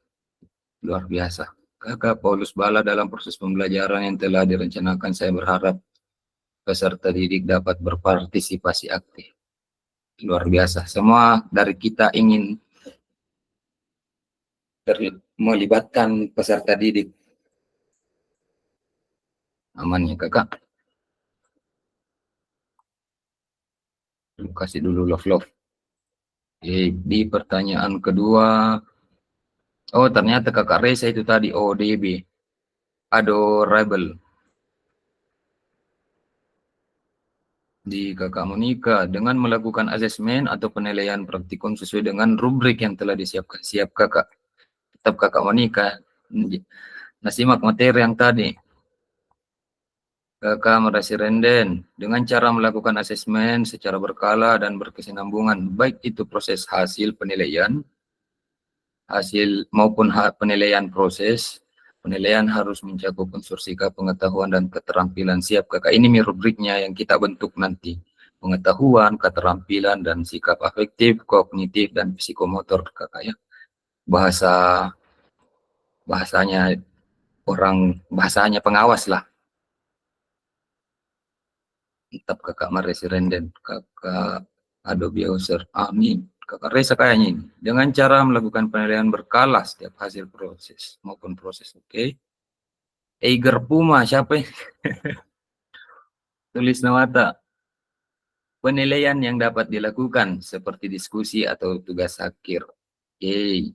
Luar biasa. Kakak Paulus Bala, dalam proses pembelajaran yang telah direncanakan, saya berharap peserta didik dapat berpartisipasi aktif. Luar biasa. Semua dari kita ingin melibatkan peserta didik. Aman ya Kakak. Terima kasih dulu love. Di pertanyaan kedua, oh ternyata Kakak Reza itu tadi ODB, Adorable. Di Kakak Monika, dengan melakukan asesmen atau penilaian praktikum sesuai dengan rubrik yang telah disiapkan. Siap Kakak. Tetap Kakak Monika. Nah, simak materi yang tadi. Kakak Merasi Renden, dengan cara melakukan asesmen secara berkala dan berkesinambungan, baik itu proses hasil penilaian, maupun penilaian proses, penilaian harus mencakup unsur sikap, pengetahuan, dan keterampilan. Siap Kakak, ini rubriknya yang kita bentuk nanti. Pengetahuan, keterampilan, dan sikap afektif, kognitif, dan psikomotor Kakak ya. Bahasanya pengawas lah. Tetap Kakak Maresi Renden, Kakak Adobe User, amin. Kakak Reza kayaknya ini, dengan cara melakukan penilaian berkala setiap hasil proses maupun proses. Oke. Eiger Puma, siapa ini? Tulis nama tak. Penilaian yang dapat dilakukan seperti diskusi atau tugas akhir. Oke.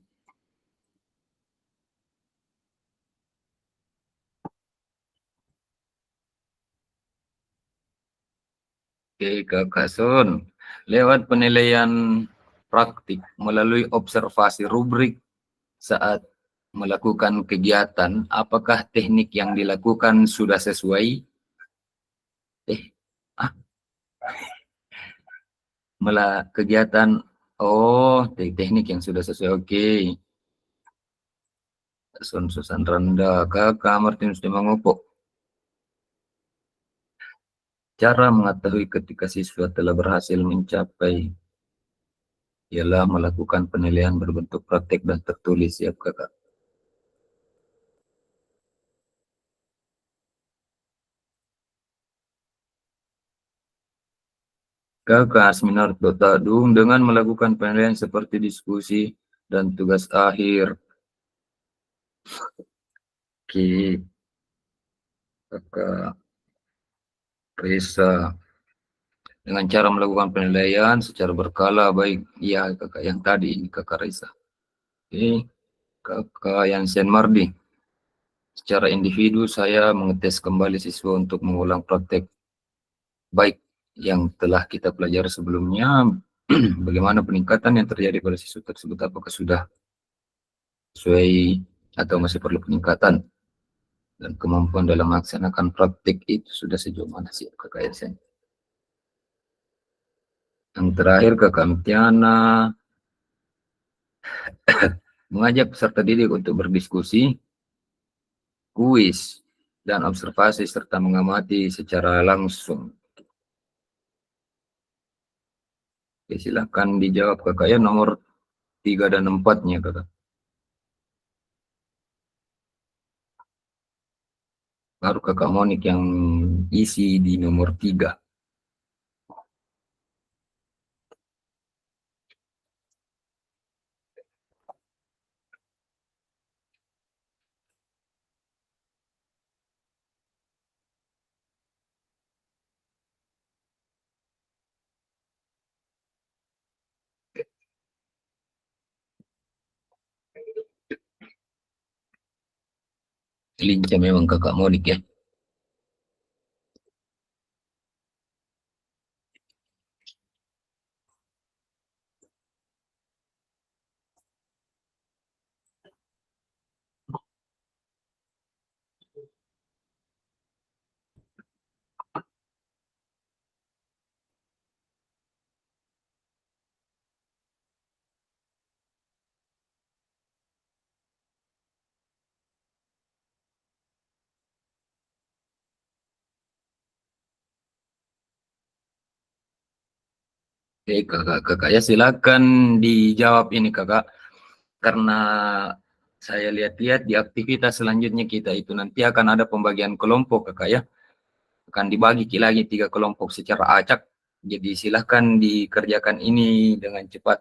Oke, Kakak Sun. Lewat penilaian praktik melalui observasi rubrik saat melakukan kegiatan, apakah teknik yang dilakukan sudah sesuai? Kegiatan, teknik yang sudah sesuai. Oke. Susan Randa, Kakak Martinus Demangopo. Cara mengetahui ketika siswa telah berhasil mencapai ialah melakukan penilaian berbentuk praktek dan tertulis. Siap Kakak. Kakak Asminar Tadung dengan melakukan penilaian seperti diskusi dan tugas akhir. Oke, Kakak Risa dengan cara melakukan penilaian secara berkala, baik ya kakak yang tadi ini kakak Risa. Oke, kakak Yansen Mardi. Secara individu saya mengetes kembali siswa untuk mengulang praktek baik yang telah kita pelajari sebelumnya. Bagaimana peningkatan yang terjadi pada siswa tersebut, apakah sudah sesuai atau masih perlu peningkatan, dan kemampuan dalam melaksanakan praktik itu sudah sejauh mana sih kakak Yansen. Yang terakhir kakak Mtiana mengajak peserta didik untuk berdiskusi, kuis, dan observasi serta mengamati secara langsung. Oke, silakan dijawab kakak ya, nomor 3 dan 4-nya kakak. Baru kakak Monik yang isi di nomor 3. Lincah memang kakak Monik ya. Oke kakak ya, silakan dijawab ini kakak. Karena saya lihat-lihat di aktivitas selanjutnya kita itu nanti akan ada pembagian kelompok kakak ya. Akan dibagi lagi 3 kelompok secara acak. Jadi silahkan dikerjakan ini dengan cepat.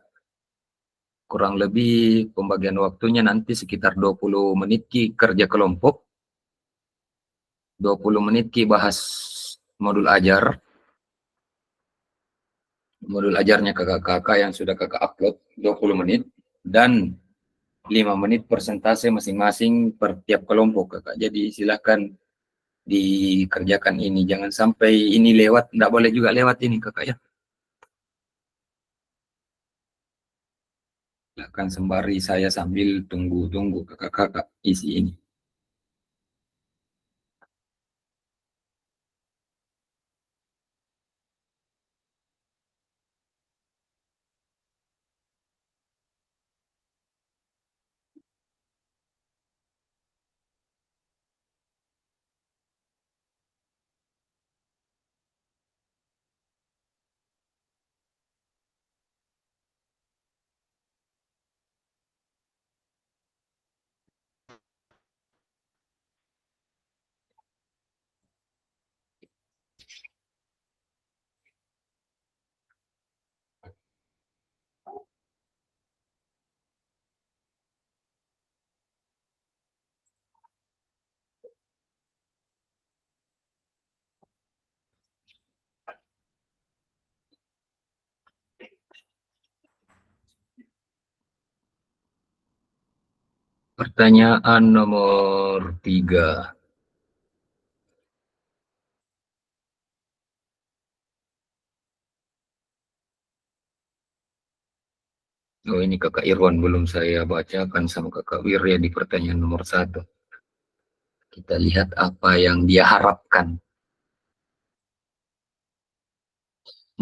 Kurang lebih pembagian waktunya nanti sekitar 20 menit kerja kelompok. 20 menit bahas modul ajar. Modul ajarnya kakak-kakak yang sudah kakak upload 20 menit. Dan 5 menit persentase masing-masing per tiap kelompok kakak. Jadi silahkan dikerjakan ini. Jangan sampai ini lewat. Tidak boleh juga lewat ini kakak ya. Silahkan sembari saya sambil tunggu-tunggu kakak-kakak isi ini. Pertanyaan nomor 3. Oh ini kakak Irwan belum saya bacakan sama kakak Wirya di pertanyaan nomor 1. Kita lihat apa yang dia harapkan.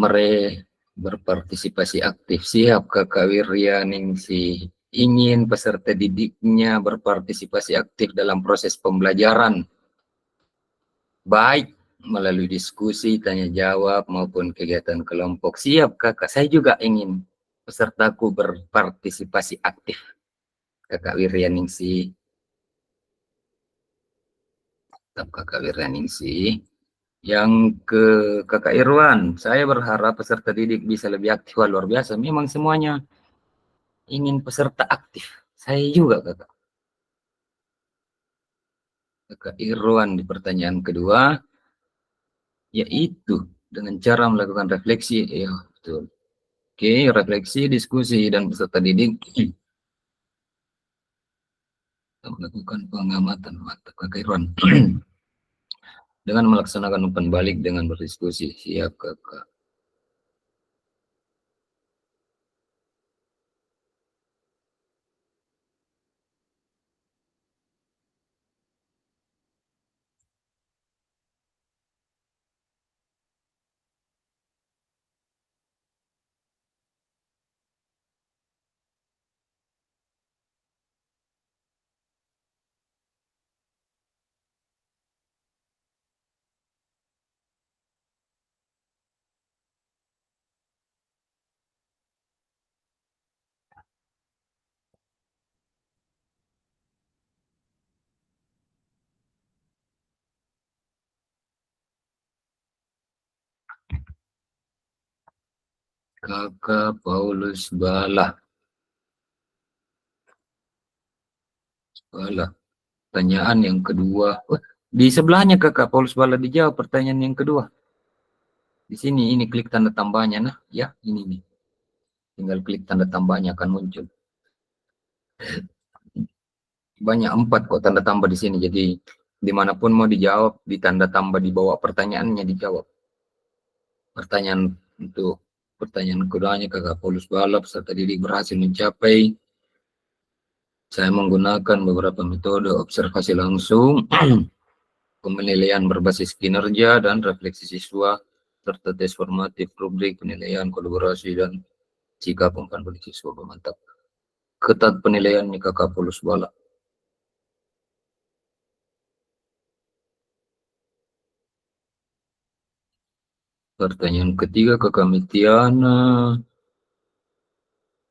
Mereka berpartisipasi aktif. Siap kakak Wirya Ningsi. Ingin peserta didiknya berpartisipasi aktif dalam proses pembelajaran. Baik melalui diskusi, tanya jawab, maupun kegiatan kelompok. Siap kakak, saya juga ingin pesertaku berpartisipasi aktif. Kakak Wiryaningsi. Tetap kakak Wiryaningsi. Yang ke Kakak Irwan, saya berharap peserta didik bisa lebih aktif. Wah, luar biasa. Memang semuanya ingin peserta aktif. Saya juga, Kakak. Kakak Irwan di pertanyaan kedua, yaitu dengan cara melakukan refleksi. Ya, betul. Oke, refleksi, diskusi, dan peserta didik melakukan pengamatan. Mantap, Kakak Irwan. Dengan melaksanakan umpan balik dengan berdiskusi. Siap, Kakak. Kakak Paulus Bala. Pertanyaan yang kedua. Di sebelahnya Kakak Paulus Bala dijawab pertanyaan yang kedua. Di sini ini klik tanda tambahnya. Nah, ya ini nih. Tinggal klik tanda tambahnya akan muncul. Banyak 4 kok tanda tambah di sini. Jadi dimanapun mau dijawab, di tanda tambah di bawah pertanyaannya dijawab. Pertanyaan keduanya Kakak Paulus Bala peserta didik berhasil mencapai. Saya menggunakan beberapa metode observasi langsung, penilaian berbasis kinerja dan refleksi siswa, serta tes formatif, rubrik, penilaian, kolaborasi, dan sikap umpan balik siswa. Mantap. Ketat penilaiannya Kakak Paulus Bala. Pertanyaan ketiga Kakak Mitiana.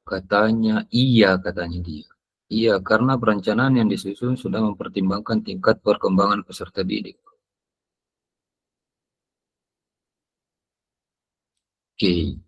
Katanya dia. Iya, karena perencanaan yang disusun sudah mempertimbangkan tingkat perkembangan peserta didik. Oke.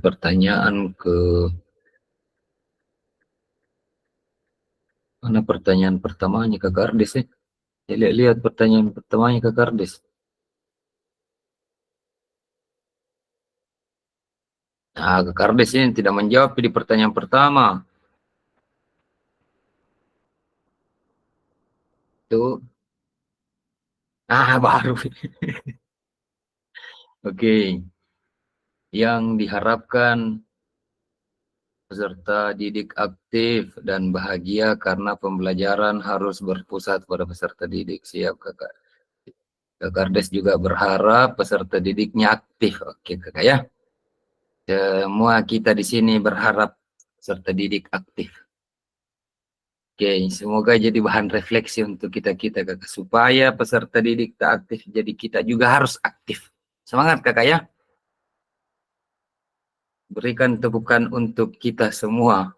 Pertanyaan ke mana pertanyaan pertamanya Kakak Ardes ya? Saya lihat pertanyaan pertamanya Kakak Ardes. Nah, Kakak Ardes ini tidak menjawab di pertanyaan pertama. Tuh. Baru. Oke. Yang diharapkan peserta didik aktif dan bahagia karena pembelajaran harus berpusat pada peserta didik. Siap Kakak. Kakak Ardes juga berharap peserta didiknya aktif. Oke Kakak ya. Semua kita di sini berharap peserta didik aktif. Oke, semoga jadi bahan refleksi untuk kita-kita Kakak. Supaya peserta didik tak aktif, jadi kita juga harus aktif. Semangat Kakak ya. Berikan tepukan untuk kita semua.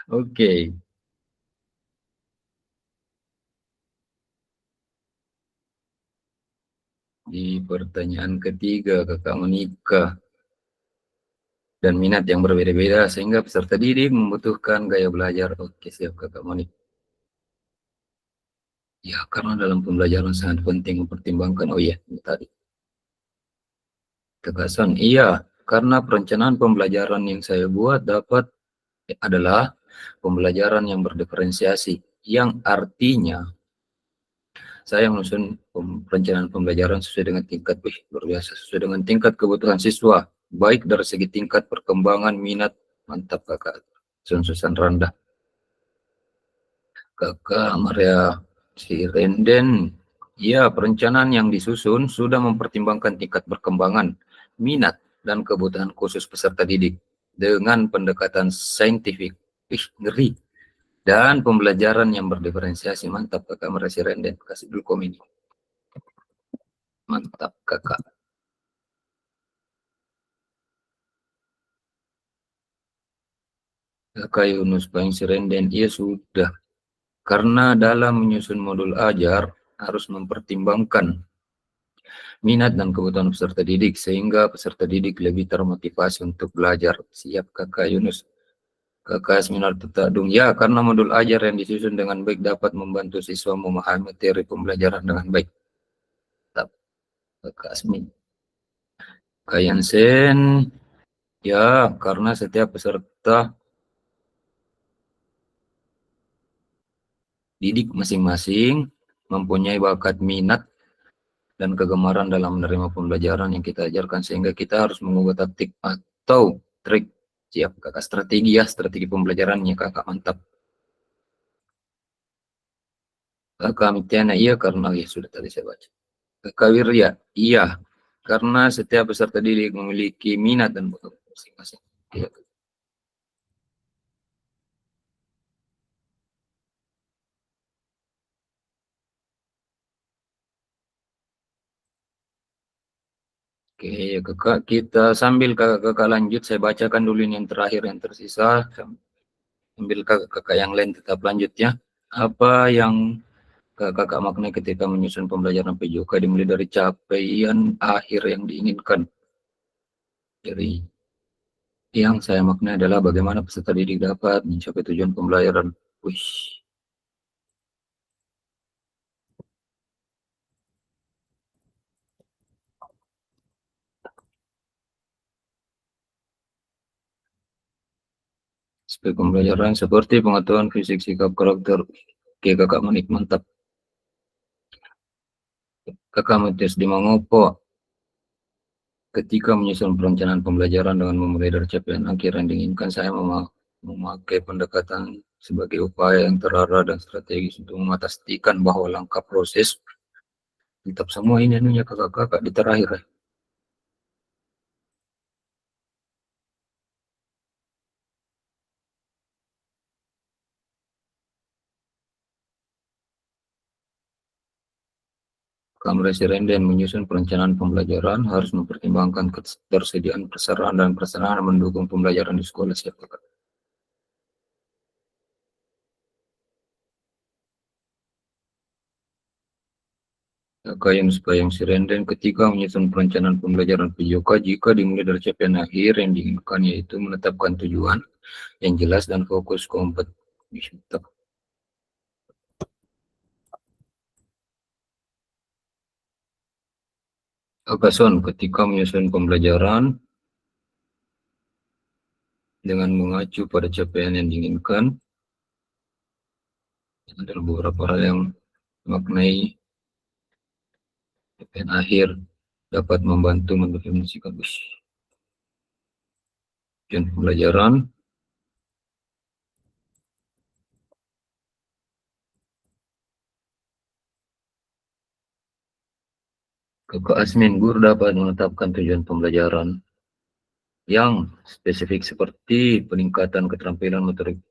Oke. Di pertanyaan ketiga, Kakak menikah dan minat yang berbeda-beda sehingga peserta didik membutuhkan gaya belajar. Oke, siap Kakak Monik. Ya, karena dalam pembelajaran sangat penting mempertimbangkan. Oh iya, ini tadi. Kakak Son, iya, karena perencanaan pembelajaran yang saya buat adalah pembelajaran yang berdiferensiasi, yang artinya saya menyusun perencanaan pembelajaran sesuai dengan tingkat, luar biasa, sesuai dengan tingkat kebutuhan siswa, baik dari segi tingkat perkembangan minat. Mantap Kakak, Susan Randa. Kakak Maria Sirenden, ya perencanaan yang disusun sudah mempertimbangkan tingkat perkembangan, minat, dan kebutuhan khusus peserta didik dengan pendekatan saintifik, ngeri, dan pembelajaran yang berdiferensiasi. Mantap Kakak Maria Sirenden, kasih dulu komen. Mantap Kakak. Kakak Yunus Bang Sirenden, iya sudah. Karena dalam menyusun modul ajar harus mempertimbangkan minat dan kebutuhan peserta didik sehingga peserta didik lebih termotivasi untuk belajar. Siap Kakak Yunus. Kakak Seminar Tutadung, ya karena modul ajar yang disusun dengan baik dapat membantu siswa memahami materi pembelajaran dengan baik. Tetap Kakak Asmin. Kak Yansen, ya karena setiap peserta didik masing-masing mempunyai bakat, minat, dan kegemaran dalam menerima pembelajaran yang kita ajarkan sehingga kita harus mengubah taktik atau trik. Siap Kakak. Strategi ya, strategi pembelajarannya Kakak, mantap. Kakak Mitiana, iya karena ya sudah tadi saya baca. Kakak Wirya, iya karena setiap peserta didik memiliki minat dan bakat masing-masing. Iya. Oke, ya Kakak, kita sambil kakak lanjut, saya bacakan dulu ini yang terakhir yang tersisa. Sambil kakak yang lain tetap lanjut ya. Apa yang kakak maknai ketika menyusun pembelajaran PJOK dimulai dari capaian akhir yang diinginkan. Dari yang saya maknai adalah bagaimana peserta didik dapat mencapai tujuan pembelajaran. Wih, aspek pembelajaran seperti pengetahuan fisik, sikap, karakter. Oke, kakak Manik, mantap. Kakak Matius di Mangopo, ketika menyusun perencanaan pembelajaran dengan memulai dari capaian akhir yang diinginkan, saya memakai pendekatan sebagai upaya yang terarah dan strategis untuk memastikan bahwa langkah proses tetap semua ini anunya kakak-kakak di terakhir. Kamera Sirenden menyusun perencanaan pembelajaran harus mempertimbangkan ketersediaan prasarana dan prasarana mendukung pembelajaran di sekolah. Siap kakak. Kakak yang Sirenden ketika menyusun perencanaan pembelajaran PJOK jika dimulai dari capaian akhir yang diinginkan yaitu menetapkan tujuan yang jelas dan fokus kompetisi. Kakak Son ketika menyusun pembelajaran dengan mengacu pada capaian yang diinginkan ada beberapa hal yang maknai capaian akhir dapat membantu mendefinisikan tujuan pembelajaran. Kakak Asmin, guru dapat menetapkan tujuan pembelajaran yang spesifik seperti peningkatan keterampilan motorik,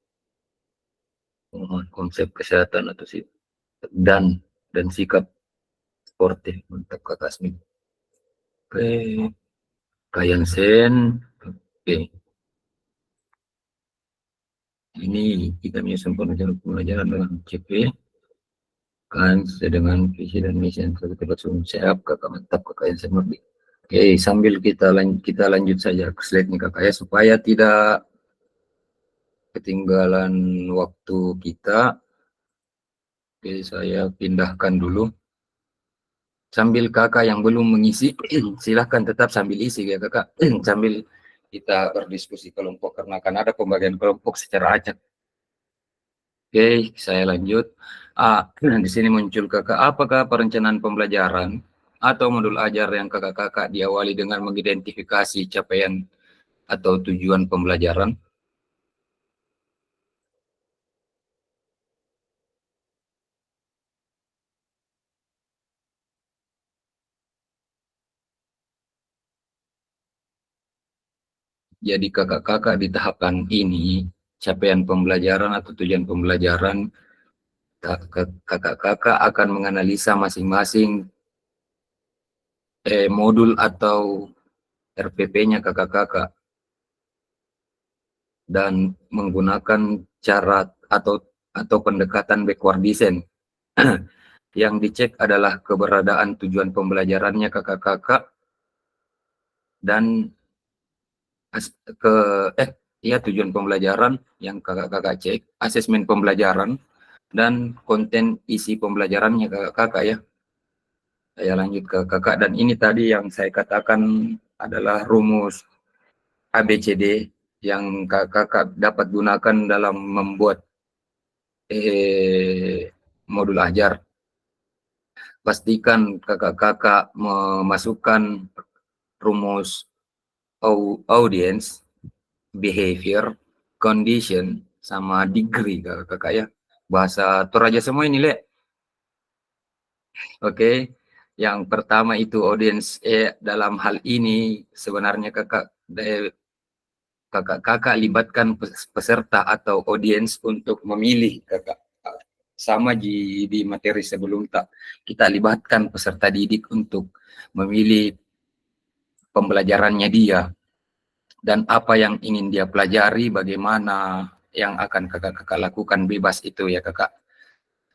konsep kesehatan atau dan sikap sportif. Mantap Kakak Asmin. Oke, Kayan Sen. Oke. Ini kita menyusun pembelajaran dengan CP kan sesuai dengan visi dan misi yang telah kita langsung siap kakak, mantap kakak yang saya mengerti. Oke, sambil kita lanjut saja ke slide nih kakak ya supaya tidak ketinggalan waktu kita. Oke, saya pindahkan dulu. Sambil kakak yang belum mengisi, silahkan tetap sambil isi ya kakak. Sambil kita berdiskusi kelompok karena akan ada pembagian kelompok secara acak. Oke, saya lanjut. Di sini muncul kakak, apakah perencanaan pembelajaran atau modul ajar yang kakak-kakak diawali dengan mengidentifikasi capaian atau tujuan pembelajaran? Jadi kakak-kakak di tahapan ini, capaian pembelajaran atau tujuan pembelajaran, kakak-kakak akan menganalisa masing-masing modul atau RPP-nya kakak-kakak dan menggunakan cara atau pendekatan backward design. Yang dicek adalah keberadaan tujuan pembelajarannya kakak-kakak dan tujuan pembelajaran yang kakak-kakak cek, asesmen pembelajaran dan konten isi pembelajarannya kakak-kakak ya. Saya lanjut ke kakak, dan ini tadi yang saya katakan adalah rumus ABCD yang kakak dapat gunakan dalam membuat modul ajar. Pastikan kakak-kakak memasukkan rumus audience, behavior, condition, sama degree kakak ya. Bahasa Toraja semua ini, Le. Oke. Yang pertama itu audience. Dalam hal ini sebenarnya kakak libatkan peserta atau audience untuk memilih kakak. Sama di materi sebelum kita libatkan peserta didik untuk memilih pembelajarannya dia dan apa yang ingin dia pelajari, bagaimana yang akan kakak lakukan, bebas itu ya kakak.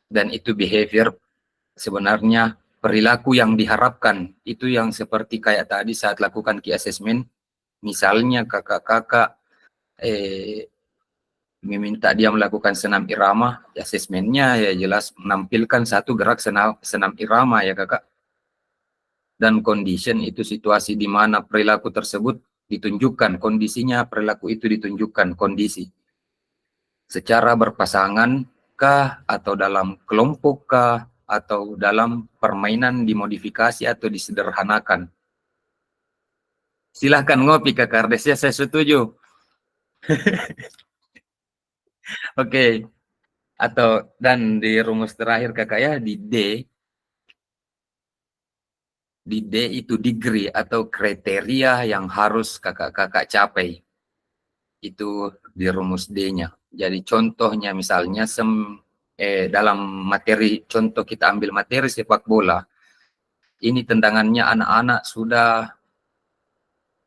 Dan itu behavior, sebenarnya perilaku yang diharapkan itu yang seperti kayak tadi saat lakukan key assessment. Misalnya kakak meminta dia melakukan senam irama, asesmennya ya jelas menampilkan satu gerak senam irama ya kakak. Dan condition itu situasi di mana perilaku tersebut ditunjukkan, kondisinya perilaku itu ditunjukkan kondisi. Secara berpasangan kah, atau dalam kelompok kah, atau dalam permainan dimodifikasi atau disederhanakan. Silahkan ngopi Kak Kardes ya, saya setuju. Oke. Dan di rumus terakhir kakak ya, di D itu degree atau kriteria yang harus kakak-kakak capai. Itu di rumus D-nya. Jadi contohnya misalnya dalam materi, contoh kita ambil materi sepak bola. Ini tendangannya anak-anak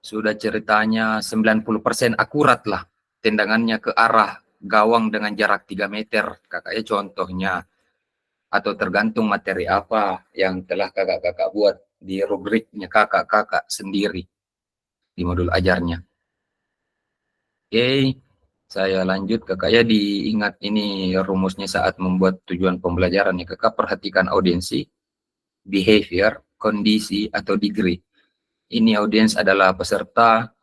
sudah ceritanya 90% akurat lah. Tendangannya ke arah gawang dengan jarak 3 meter. Kakaknya contohnya. Atau tergantung materi apa yang telah kakak-kakak buat di rubriknya kakak-kakak sendiri di modul ajarnya. Oke, saya lanjut kakak ya, diingat ini rumusnya saat membuat tujuan pembelajaran ya kakak. Perhatikan audiensi, behavior, kondisi atau degree. Ini audiens adalah peserta,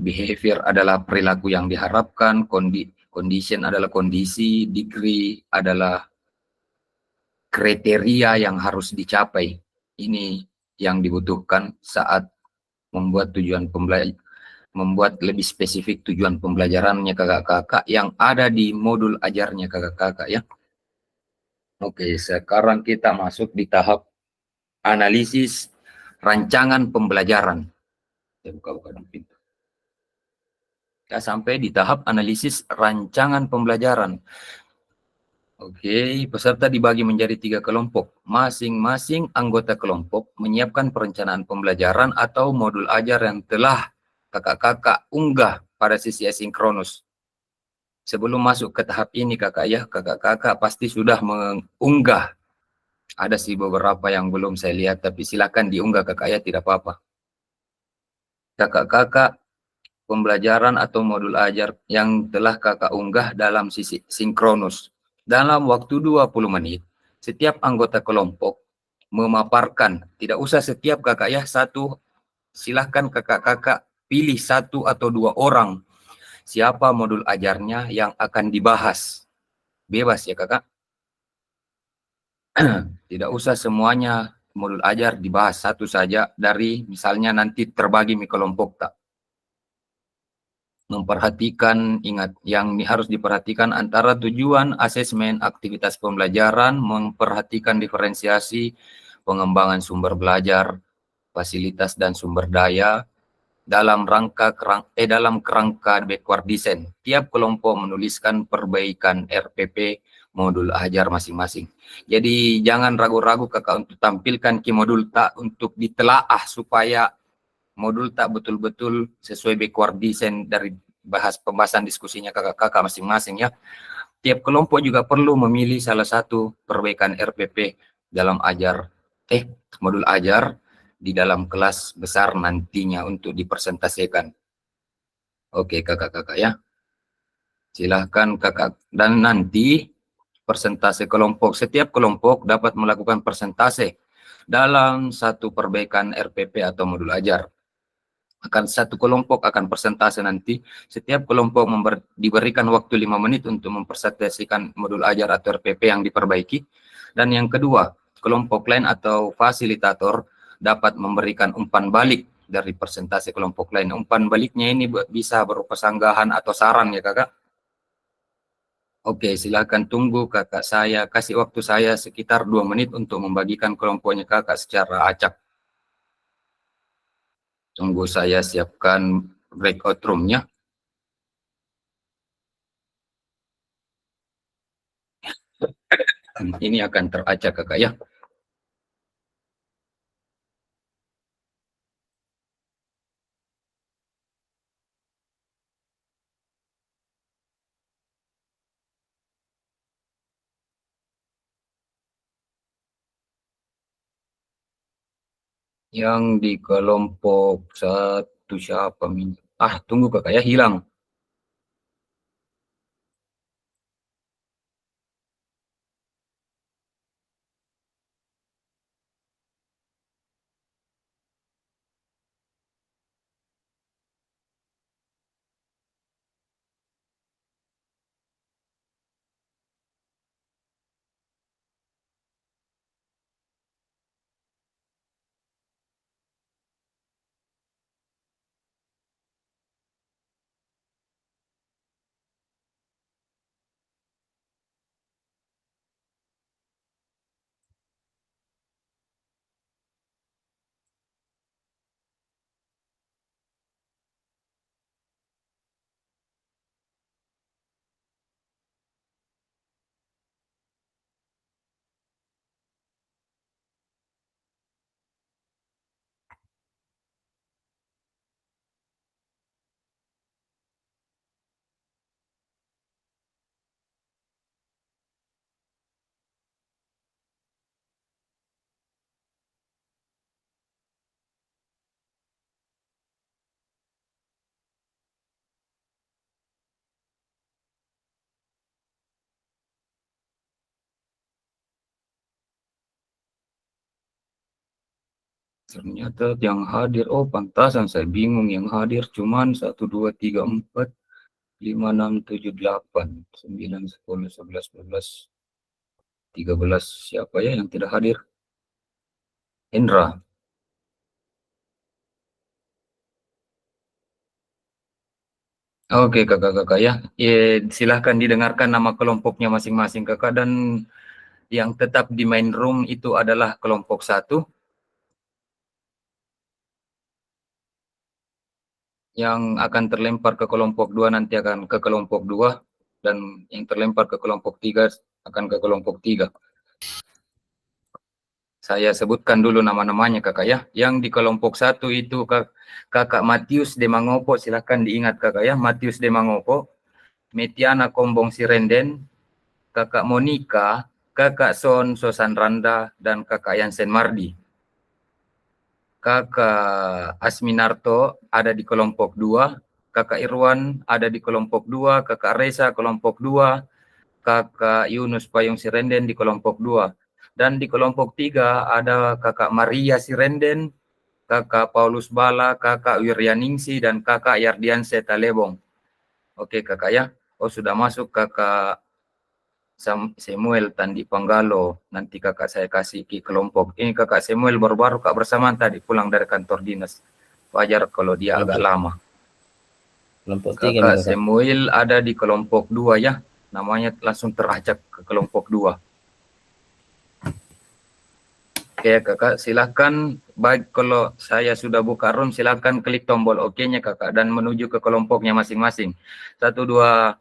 behavior adalah perilaku yang diharapkan, condition adalah kondisi, degree adalah kriteria yang harus dicapai. Ini yang dibutuhkan saat membuat membuat lebih spesifik tujuan pembelajarannya kakak-kakak yang ada di modul ajarnya kakak-kakak ya. Oke, sekarang kita masuk di tahap analisis rancangan pembelajaran. Saya buka-buka dulu pintu. Kita sampai di tahap analisis rancangan pembelajaran. Oke, peserta dibagi menjadi 3 kelompok. Masing-masing anggota kelompok menyiapkan perencanaan pembelajaran atau modul ajar yang telah kakak-kakak unggah pada sesi asinkronus. Sebelum masuk ke tahap ini kakak ya, kakak-kakak pasti sudah mengunggah. Ada sih beberapa yang belum saya lihat, tapi silakan diunggah kakak ya, tidak apa-apa. Kakak-kakak pembelajaran atau modul ajar yang telah kakak unggah dalam sisi sinkronus. Dalam waktu 20 menit, setiap anggota kelompok memaparkan, tidak usah setiap kakak ya, silahkan kakak-kakak pilih 1 atau 2 orang, siapa modul ajarnya yang akan dibahas. Bebas ya kakak. Tidak usah semuanya modul ajar dibahas, satu saja dari misalnya nanti terbagi di kelompok tak. Memperhatikan, ingat yang harus diperhatikan antara tujuan asesmen aktivitas pembelajaran, memperhatikan diferensiasi, pengembangan sumber belajar, fasilitas dan sumber daya, dalam kerangka backward design. Tiap kelompok menuliskan perbaikan RPP modul ajar masing-masing. Jadi jangan ragu-ragu kakak untuk tampilkan ki modul tak untuk ditelaah supaya modul tak betul-betul sesuai backward design dari pembahasan diskusinya kakak-kakak masing-masing ya. Tiap kelompok juga perlu memilih salah satu perbaikan RPP dalam modul ajar di dalam kelas besar nantinya untuk dipresentasikan. Oke kakak-kakak ya. Silahkan kakak. Dan nanti persentase kelompok. Setiap kelompok dapat melakukan persentase dalam satu perbaikan RPP atau modul ajar. Satu kelompok akan persentase nanti. Setiap kelompok diberikan waktu 5 menit untuk mempresentasikan modul ajar atau RPP yang diperbaiki. Dan yang kedua, kelompok lain atau fasilitator dapat memberikan umpan balik dari persentase kelompok lain. Umpan baliknya ini bisa berupa sanggahan atau saran ya kakak. Oke, silakan tunggu kakak saya. Kasih waktu saya sekitar 2 menit untuk membagikan kelompoknya kakak secara acak. Tunggu saya siapkan breakout room-nya. Ini akan teracak kakak ya. Yang di kelompok 1 siapa? Tunggu kakak ya, hilang. Ternyata yang hadir, pantasan saya bingung yang hadir cuman 1, 2, 3, 4, 5, 6, 7, 8, 9, 10, 11, 12, 13. Siapa ya yang tidak hadir? Indra. Oke kakak-kakak ya. Silahkan didengarkan nama kelompoknya masing-masing kakak, dan yang tetap di main room itu adalah kelompok 1. Yang akan terlempar ke kelompok 2 nanti akan ke kelompok 2, dan yang terlempar ke kelompok 3 akan ke kelompok 3. Saya sebutkan dulu nama-namanya kakak ya. Yang di kelompok 1 itu kakak Matius Demangopo, silahkan diingat kakak ya. Matius Demangopo, Metiana Kombong Sirenden, kakak Monica, kakak Son Sosanranda, dan kakak Yansen Mardi. Kakak Asminarto ada di kelompok 2, kakak Irwan ada di kelompok 2, kakak Reza kelompok 2, kakak Yunus Payung Sirenden di kelompok 2. Dan di kelompok 3 ada kakak Maria Sirenden, kakak Paulus Bala, kakak Wiryaningsi, dan kakak Yardian Setalebong. Oke kakak ya. Sudah masuk kakak Samuel Tandi Panggalo. Nanti kakak saya kasih ke kelompok. Ini kakak Samuel baru-baru kak bersamaan tadi pulang dari kantor dinas. Wajar kalau dia agak lama. Kelompok 3 Kakak Samuel ada di kelompok 2 ya. Namanya langsung teracak ke kelompok 2. Oke kakak, silakan. Baik, kalau saya sudah buka room, silakan klik tombol OK-nya kakak dan menuju ke kelompoknya masing-masing. 1, 2.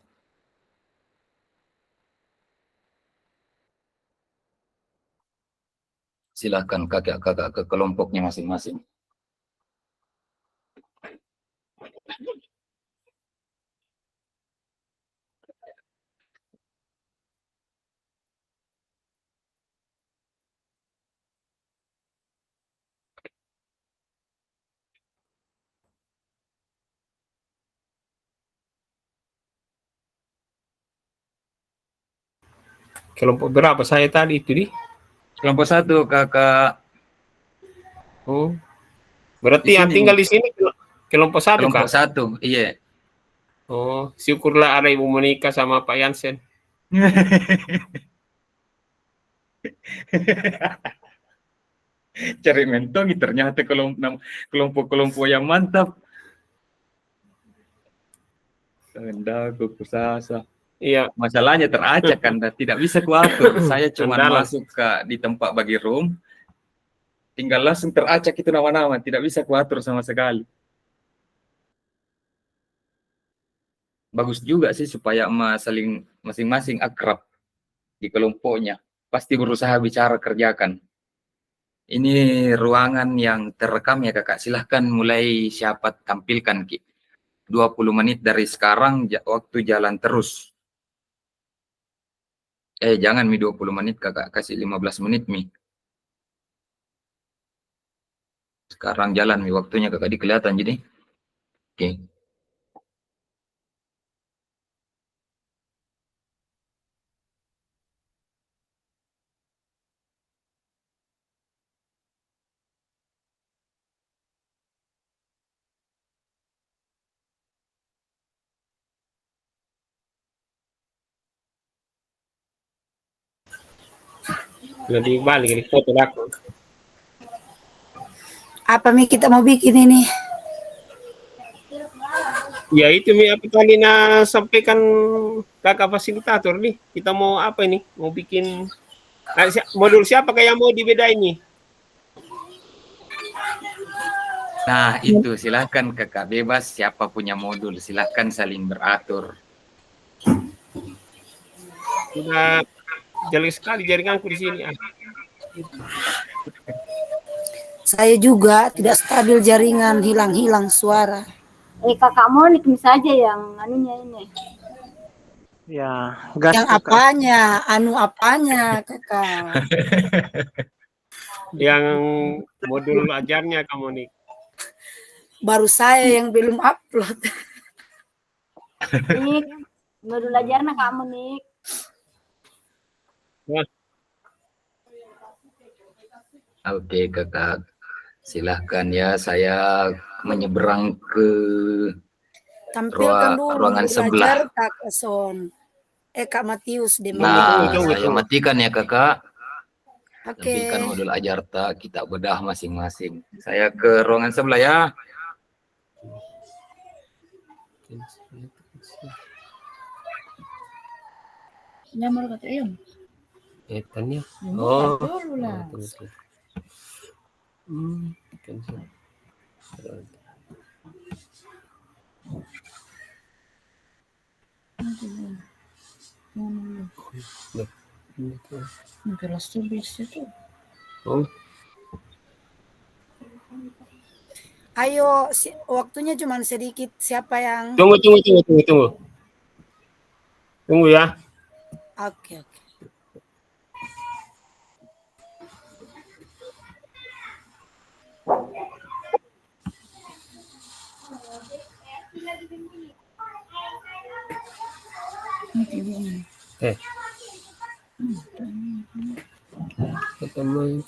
Silakan kakak-kakak ke kelompoknya masing-masing. Kelompok berapa saya tadi itu di? Kelompok 1 kakak. Oh, Di berarti yang sini tinggal di sini kelompok 1 kelompok kah? 1, iya. Oh, syukurlah ada Ibu Monika sama Pak Yansen. Cari mentongi ternyata kelompok-kelompok yang mantap. Hendak kusasa. Iya, Masalahnya teracak kan, dan tidak bisa kuatur. Saya cuma andalan. masuk di tempat bagi room, tinggal langsung teracak itu nama-nama, tidak bisa kuatur sama sekali. Bagus juga sih supaya saling masing-masing akrab di kelompoknya. Pasti berusaha bicara kerjakan. Ini ruangan yang terekam ya kakak. Silahkan mulai siapa tampilkan Ki. 20 menit dari sekarang waktu jalan terus. Jangan Mi 20 menit kakak, kasih 15 menit Mi. Sekarang jalan Mi, waktunya kakak kelihatan jadi. Oke. Jadi balik di foto aku. Apa Mi kita mau bikin ini? Ya itu Mi apa tadi sampaikan kakak fasilitator nih. Kita mau apa ini? Mau bikin modul siapa kayak mau dibedain nih? Nah itu silahkan kakak, bebas siapa punya modul, silahkan saling beratur. Sudah jelek sekali jaringanku di sini. Saya juga tidak stabil jaringan, hilang-hilang suara. Kakak Monik saja yang anunya ini. Ya, gas Yang kakak. apanya, anu apanya, kakak. Yang modul ajarnya kamu nih. Baru saya yang belum upload. Nik, modul ajarnya kamu Nik. Nah, Oke kakak, silahkan ya, saya menyeberang ke Tampilkan dulu ruangan sebelah. Kak Son. Kak Matius demo. Nah, tunggu. saya matikan ya kakak. Oke. Tampilkan modul Ajarta, kita bedah masing-masing. Saya ke ruangan sebelah ya. Nyamar kata Em. Tanya. Oh, dulu lah. Kelas 11 itu. Oh, Ayo, waktunya cuma sedikit. Siapa yang... tunggu. Tunggu ya. Oke. Ketemu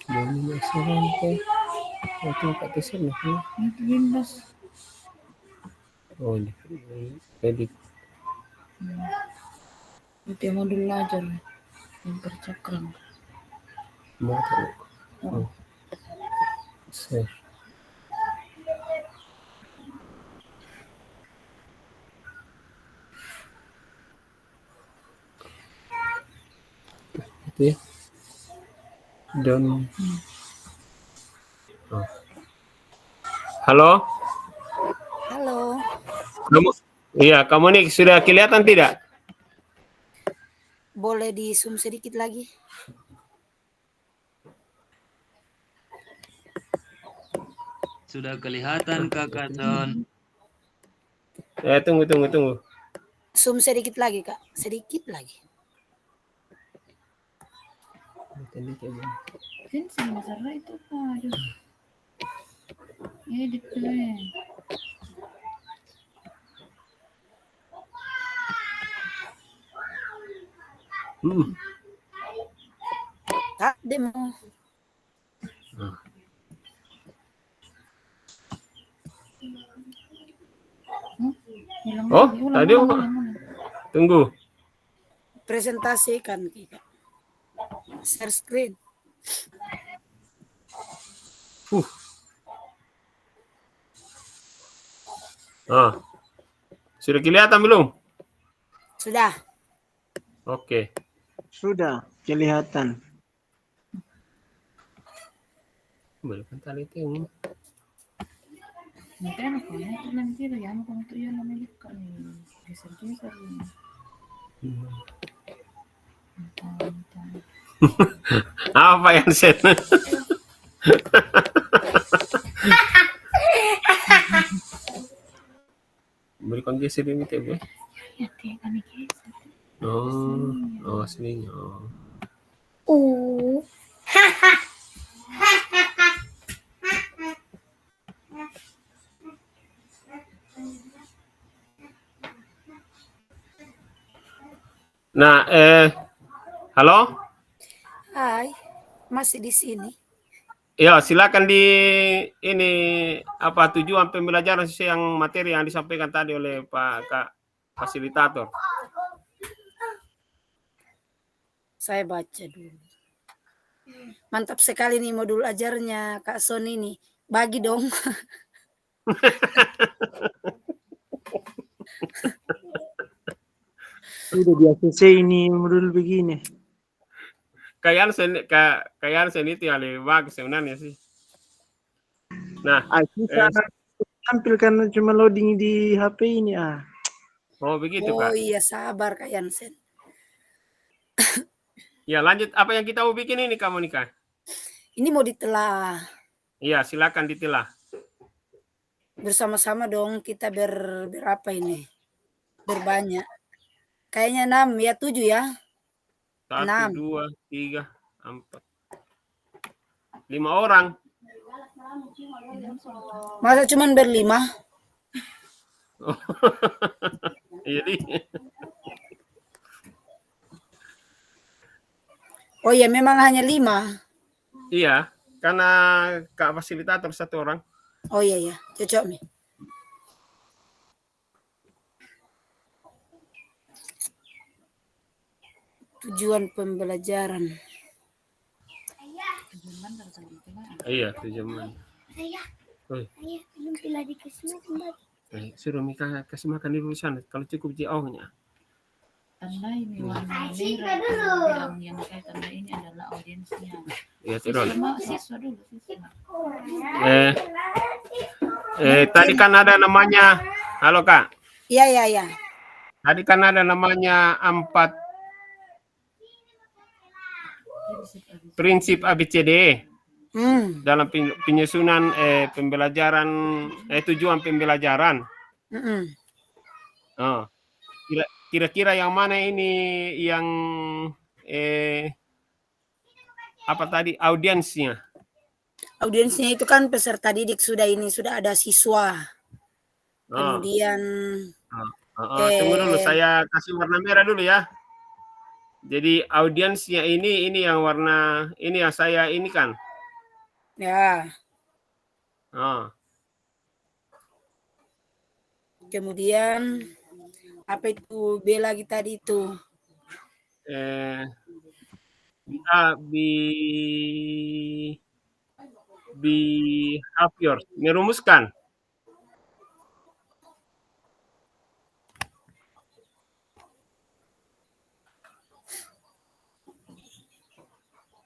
dominasi rantai. Itu kata sana. Oh, edit. Itu yang modul ajar yang percakram. Mau tahu. Oh. Save. Itu ya. Dan halo, Halo. kamu? Iya, kamu nih sudah kelihatan tidak? Boleh di zoom sedikit lagi? Sudah kelihatan Kakak Son. Tunggu. Zoom sedikit lagi, Kak. Sedikit lagi. Sini Sarah itu apa? Aduh. Edit keren. Kak, demo. Ulang Oh, lagi, tadi ulang. tunggu. Presentasikan, Kak. Share screen. Sudah kelihatan belum? Sudah. Oke. Sudah kelihatan. Balikan tali itu. Nanti anak kamu tuh nanti lo ya, kamu tuh ya namanya kan geser-geser. Apa yang set? Berikan geser ini tebe. Ya teh kami geser. Oh, sini. Nah, halo? Hai. Masih di sini. Ya, silakan ini apa tujuan pembelajaran sesuai yang materi yang disampaikan tadi oleh Pak Kak Fasilitator. Saya baca dulu. Mantap sekali nih modul ajarnya Kak Son ini. Bagi dong. Sudah di ACC ini modul begini. Kayaknya sen itu yang lebih bagus sebenarnya sih. Nah, Kita tampil karena cuma loading di HP ini oh begitu Oh Kak. iya, sabar Kak Yansen. Ya lanjut, apa yang kita mau bikin ini kamu nih Kak? Ini mau ditelah. Iya, silakan ditelah. Bersama-sama dong kita berapa ini? Berbanyak. Kayaknya 6 ya, 7 ya. 1, 6. 2, 3, 4, 5 orang. Masa cuman berlima? Jadi Oh iya, memang hanya 5. iya, karena Kak Fasilitator 1 orang. Oh iya, cocok nih. Tujuan pembelajaran. Iya, tujuan. Suruh Mika kasih makan di sana. Kalau cukup jauhnya. Tanda ini warna merah. Yang saya tanda ini adalah audiensnya. Iya, terus. Siswa dulu, siswa. Tadi kan ada namanya. Halo Kak. Iya. Tadi kan ada namanya 4 prinsip ABCD dalam penyusunan pembelajaran tujuan pembelajaran. Kira-kira yang mana ini yang apa tadi audiensnya? Audiensnya itu kan peserta didik sudah ada siswa. Kemudian tunggu dulu, saya kasih warna merah dulu ya. Jadi audiensnya ini yang warna ini yang saya ini kan. Ya. Kemudian apa itu B lagi tadi itu? Behavior, merumuskan.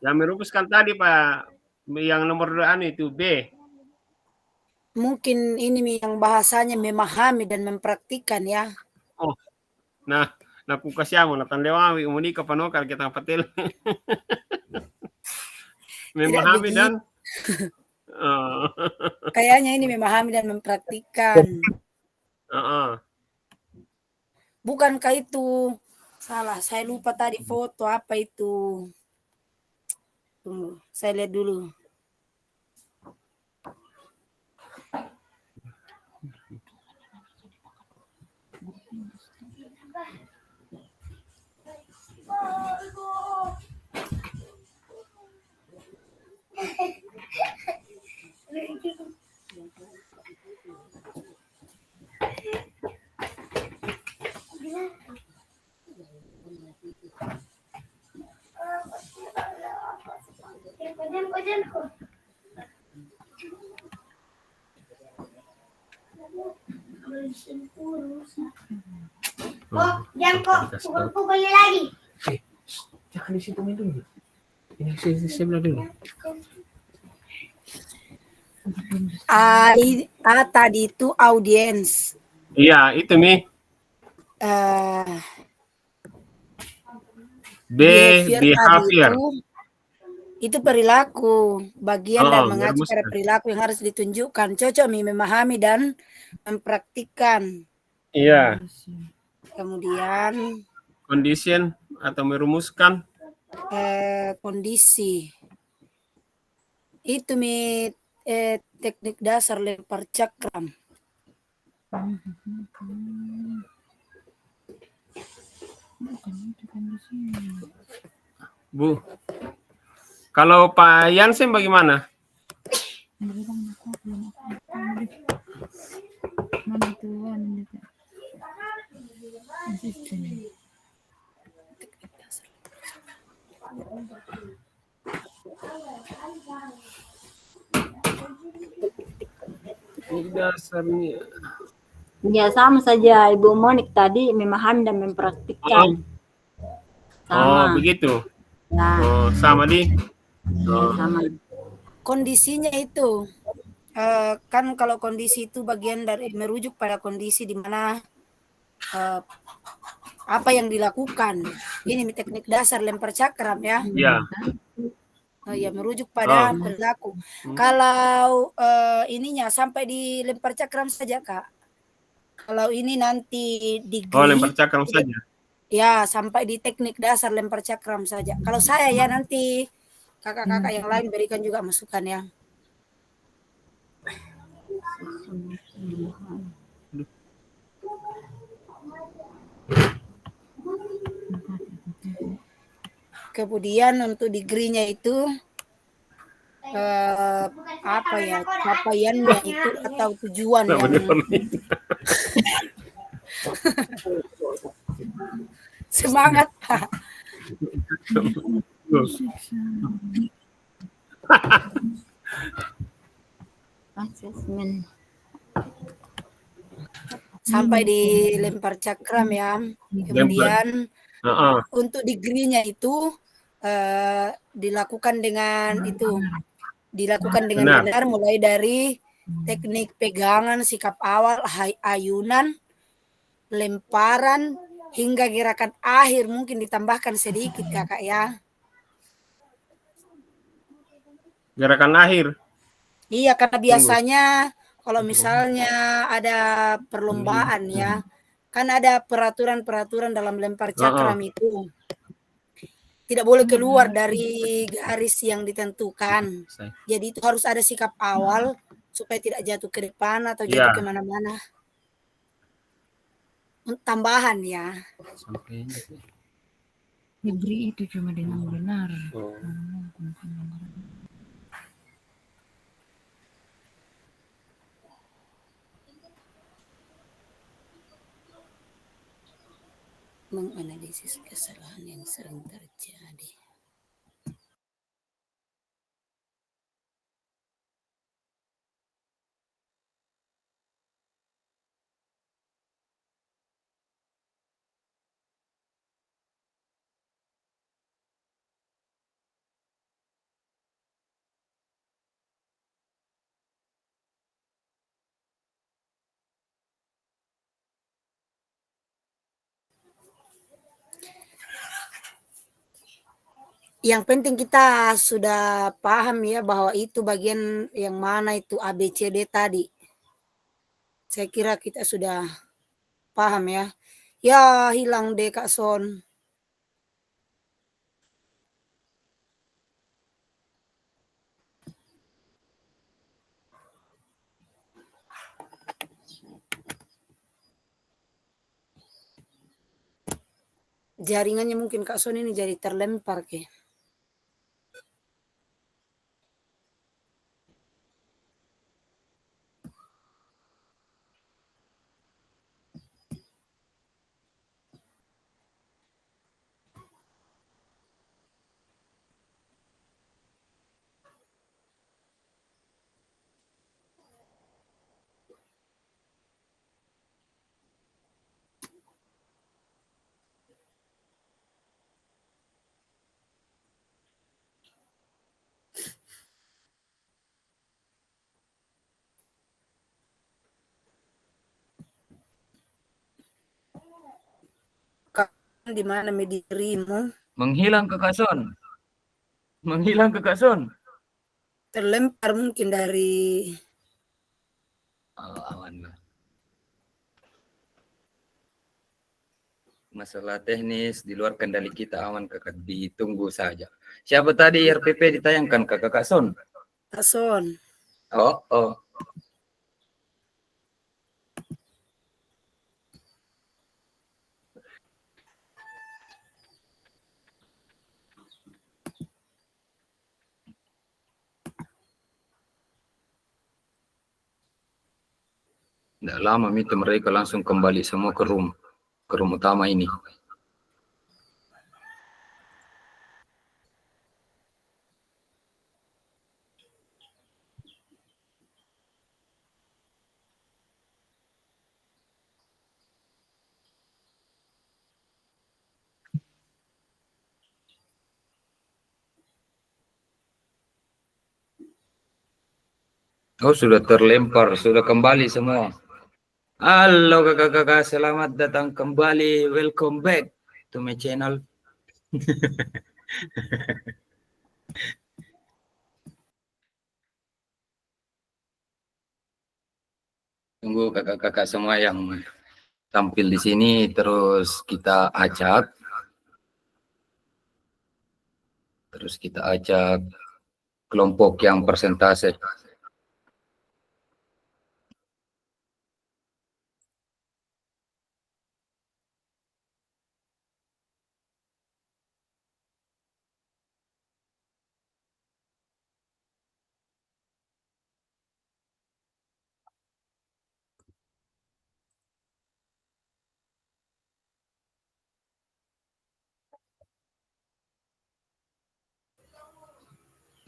Yang merumuskan tadi Pak, yang nomor 2 itu B. Mungkin ini yang bahasanya memahami dan mempraktikkan ya. Oh, nah ku kasiamo na tandewawi umuni ka panokal kita patil. Tidak Memahami begitu. dan Kayaknya ini memahami dan mempraktikkan. Bukankah itu salah? Saya lupa tadi foto apa itu. Tunggu, saya lihat dulu. Oh, jangan kok, pukul lagi. Jangan di situ dulu. Ini saya bilang dulu. Tadi itu audiens. Iya, itu Mi. Behavior. Itu perilaku, bagian dan mengacu pada merumuskan. perilaku yang harus ditunjukkan. Cocok memahami dan mempraktikkan. Iya. Kemudian Condition atau merumuskan. kondisi. Itu teknik dasar lempar cakram. Bu, kalau Pak Yansen bagaimana? Dasarnya. Ya sama saja Ibu Monik tadi memahami dan mempraktikkan. Sama. Begitu. Nah, Sama di. sama. Kondisinya itu kan kalau kondisi itu bagian dari merujuk pada kondisi di mana apa yang dilakukan. Ini teknik dasar lempar cakram ya. Ya. Ya merujuk pada perilaku. Kalau ininya sampai di lempar cakram saja Kak. Kalau ini nanti degree. Lempar cakram saja. Ya sampai di teknik dasar lempar cakram saja. Kalau saya ya nanti kakak-kakak yang lain berikan juga masukan ya. Kemudian untuk degree-nya itu apa ya, capaiannya itu atau tujuan yang semangat Pak. Asesmen. Sampai di lempar cakram ya. Kemudian untuk degree-nya itu dilakukan dengan benar mulai dari teknik pegangan, sikap awal, ayunan, lemparan hingga gerakan akhir, mungkin ditambahkan sedikit Kakak ya. Gerakan akhir. Iya, karena biasanya kalau misalnya ada perlombaan ya, kan ada peraturan-peraturan dalam lempar cakram itu. Tidak boleh keluar dari garis yang ditentukan. Jadi itu harus ada sikap awal supaya tidak jatuh ke depan atau jatuh kemana-mana. Tambahan ya. Negeri itu cuma dengan benar. Menganalisis kesalahan yang sering terjadi. Yang penting kita sudah paham ya bahwa itu bagian yang mana itu A, B, C, D tadi. Saya kira kita sudah paham ya. Ya hilang deh Kak Son. Jaringannya mungkin Kak Son ini jadi terlempar ke. Kak di mana dirimu? Menghilang ke Kak Son. Menghilang ke Kak Son. Terlempar mungkin dari Awan lah. Masalah teknis di luar kendali kita aman Kakak, ditunggu saja. Siapa tadi RPP ditayangkan Kak Son? Kak Son. Oh. Tidak lama itu mereka langsung kembali semua ke room utama ini. Oh, sudah terlempar, sudah kembali semua. Halo kakak-kakak, selamat datang kembali. Welcome back to my channel. Tunggu kakak-kakak semua yang tampil di sini, terus kita ajak. Kelompok yang persentase.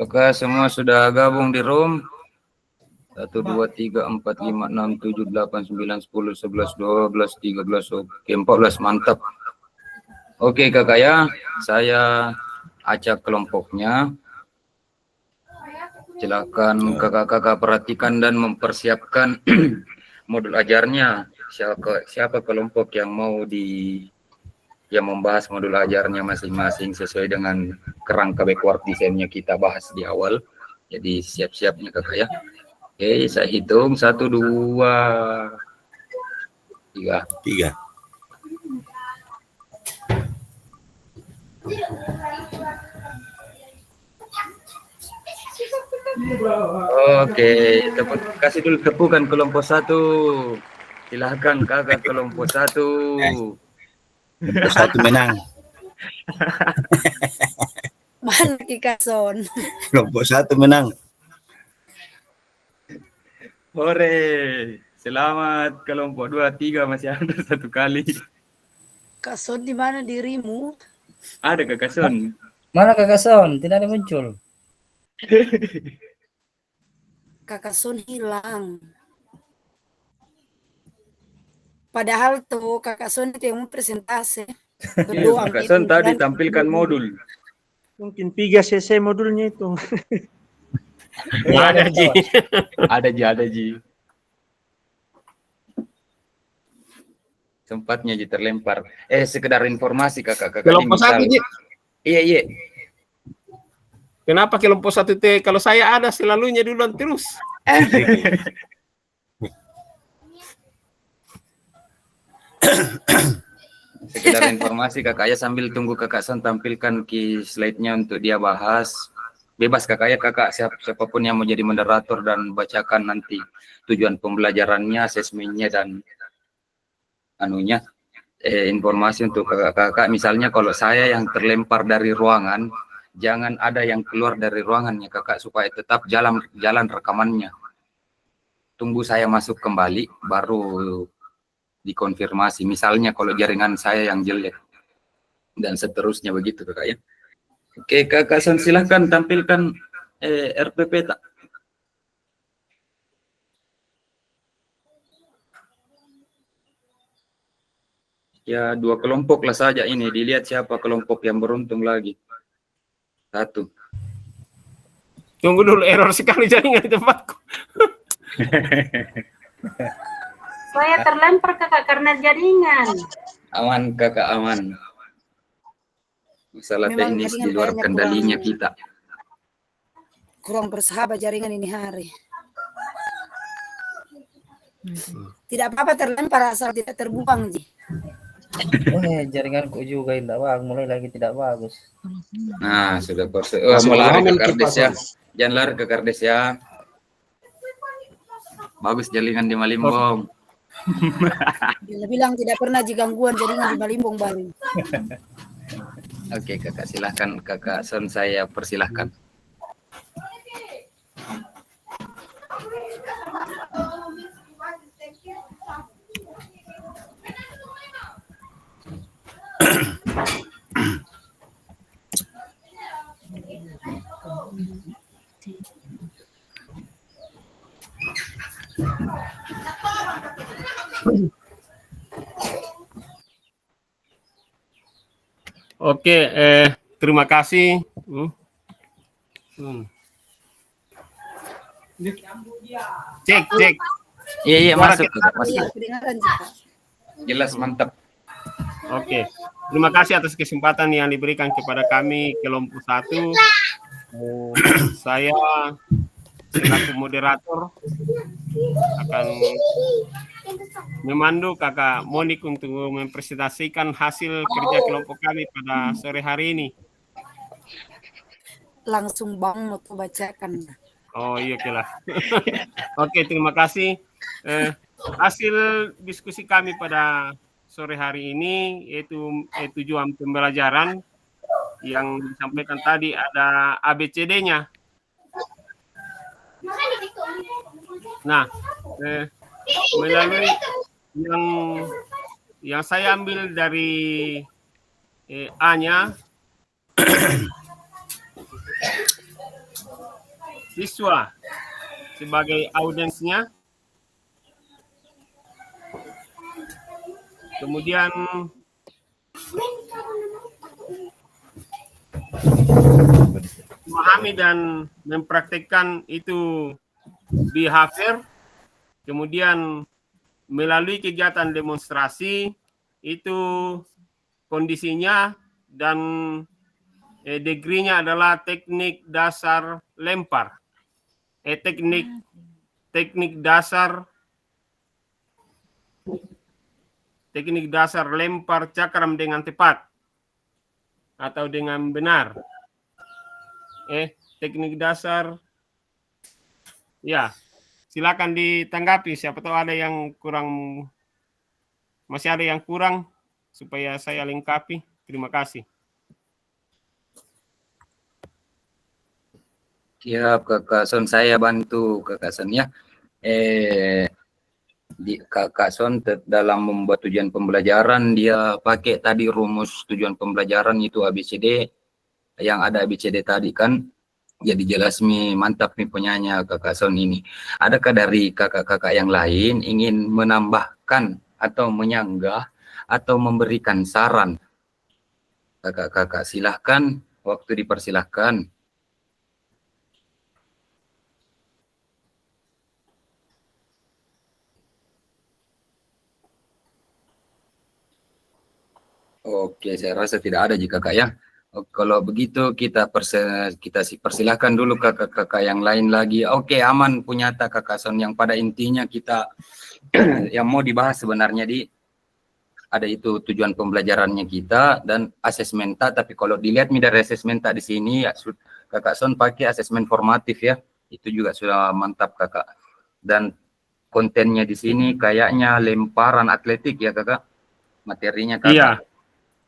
Oke, semua sudah gabung di room. 1, 2, 3, 4, 5, 6, 7, 8, 9, 10, 11, 12, 13, oke, 14, mantap. Oke kakak ya, saya acak kelompoknya. Silakan kakak-kakak perhatikan dan mempersiapkan modul ajarnya. Siapa kelompok yang mau yang membahas modul ajarnya masing-masing sesuai dengan kerangka backward design-nya kita bahas di awal. Jadi siap-siapnya kakak ya. Oke, saya hitung 1, 2, 3. Oke, kasih dulu tepukan kelompok 1. Silahkan kakak kelompok 1. Kelompok 1 menang. Mana Kak Son? Kelompok 1 menang. Hore, selamat kelompok 2, 3 masih ada 1 kali. Kak Son di mana dirimu? Ada Kak Son. Mana Kakak Son? Tidak ada muncul. Kakak Son hilang. Padahal tuh Kakak Son itu yang presentasi. Berdoa. Kak Son tadi tampilkan modul. Mungkin 3 cc modulnya itu. Ada Ji. Ada Ji. Sempatnya Ji terlempar. Sekedar informasi kakak-kakak. Kelompok 1 Ji. Iya. Kenapa kelompok 1T? Kalau saya ada selalunya duluan terus. Sekedar informasi kakak ya, sambil tunggu kakak Son tampilkan ki slide-nya untuk dia bahas. Bebas kakak ya, kakak siapapun yang mau jadi moderator dan bacakan nanti tujuan pembelajarannya, asesmennya dan anunya informasi untuk kakak-kakak. Misalnya kalau saya yang terlempar dari ruangan, jangan ada yang keluar dari ruangannya kakak supaya tetap jalan rekamannya. Tunggu saya masuk kembali baru dikonfirmasi. Misalnya kalau jaringan saya yang jelek dan seterusnya begitu kakak ya. Oke kakak Son, silahkan tampilkan RPP tak. Ya 2 kelompok lah saja ini, dilihat siapa kelompok yang beruntung lagi. 1. Tunggu dulu, error sekali jaringan di tempatku. Saya terlempar kakak karena jaringan. Aman kakak, aman. Masalah Memang teknis jaringan di luar kayaknya kendalinya kita. kurang bersahabat jaringan ini hari. Tidak apa-apa terlempar asal tidak terbuang, Ji. Jaringanku juga tidak bagus, mulai lagi tidak bagus. Nah, sudah mau lari ke Kardes ya. Jangan lari ke Kardes ya. Bagus jaringan di Malimbong. Dia bilang tidak pernah gangguan jaringan di Malimbong baru. Oke kakak, silahkan kakak Son, saya persilahkan. Oke, terima kasih. Cek. Iya masuk kakak, Iya, masuk. kedengaran, Ji, Pak. Jelas, mantap. Oke, terima kasih atas kesempatan yang diberikan kepada kami kelompok 1. Saya selaku moderator akan memandu kakak Monik untuk mempresentasikan hasil kerja kelompok kami pada sore hari ini. Langsung Bang mau bacakan. Oh iya lah. Oke, terima kasih. Hasil diskusi kami pada sore hari ini yaitu tujuan pembelajaran yang disampaikan tadi ada ABCD-nya. Nah, melalui yang saya ambil dari A-nya, siswa sebagai audiensnya, kemudian memahami dan mempraktikkan itu behavior, kemudian melalui kegiatan demonstrasi itu kondisinya, dan degree-nya adalah teknik dasar lempar. Teknik dasar lempar cakram dengan tepat atau dengan benar. Teknik dasar, ya, silakan ditanggapi. Siapa tahu ada yang kurang, masih ada yang kurang supaya saya lengkapi. Terima kasih. Siap kakak Son, saya bantu kakak Son ya. Kakak Son dalam membuat tujuan pembelajaran dia pakai tadi rumus tujuan pembelajaran itu ABCD, yang ada ABCD tadi kan. Jadi jelas mantap penyanyi kakak Son ini. Adakah dari kakak-kakak yang lain ingin menambahkan atau menyanggah atau memberikan saran? Kakak-kakak silahkan, waktu dipersilahkan. Oke, saya rasa tidak ada jika kakak ya. Oh, kalau begitu kita persilahkan dulu kakak-kakak yang lain lagi. Oke, aman punya Kakak Son, yang pada intinya kita yang mau dibahas sebenarnya ada itu tujuan pembelajarannya kita dan asesmenta. Tapi kalau dilihat dari asesmenta di sini ya, Kakak Son pakai asesmen formatif ya, itu juga sudah mantap kakak. Dan kontennya di sini kayaknya lemparan atletik ya kakak, materinya kakak.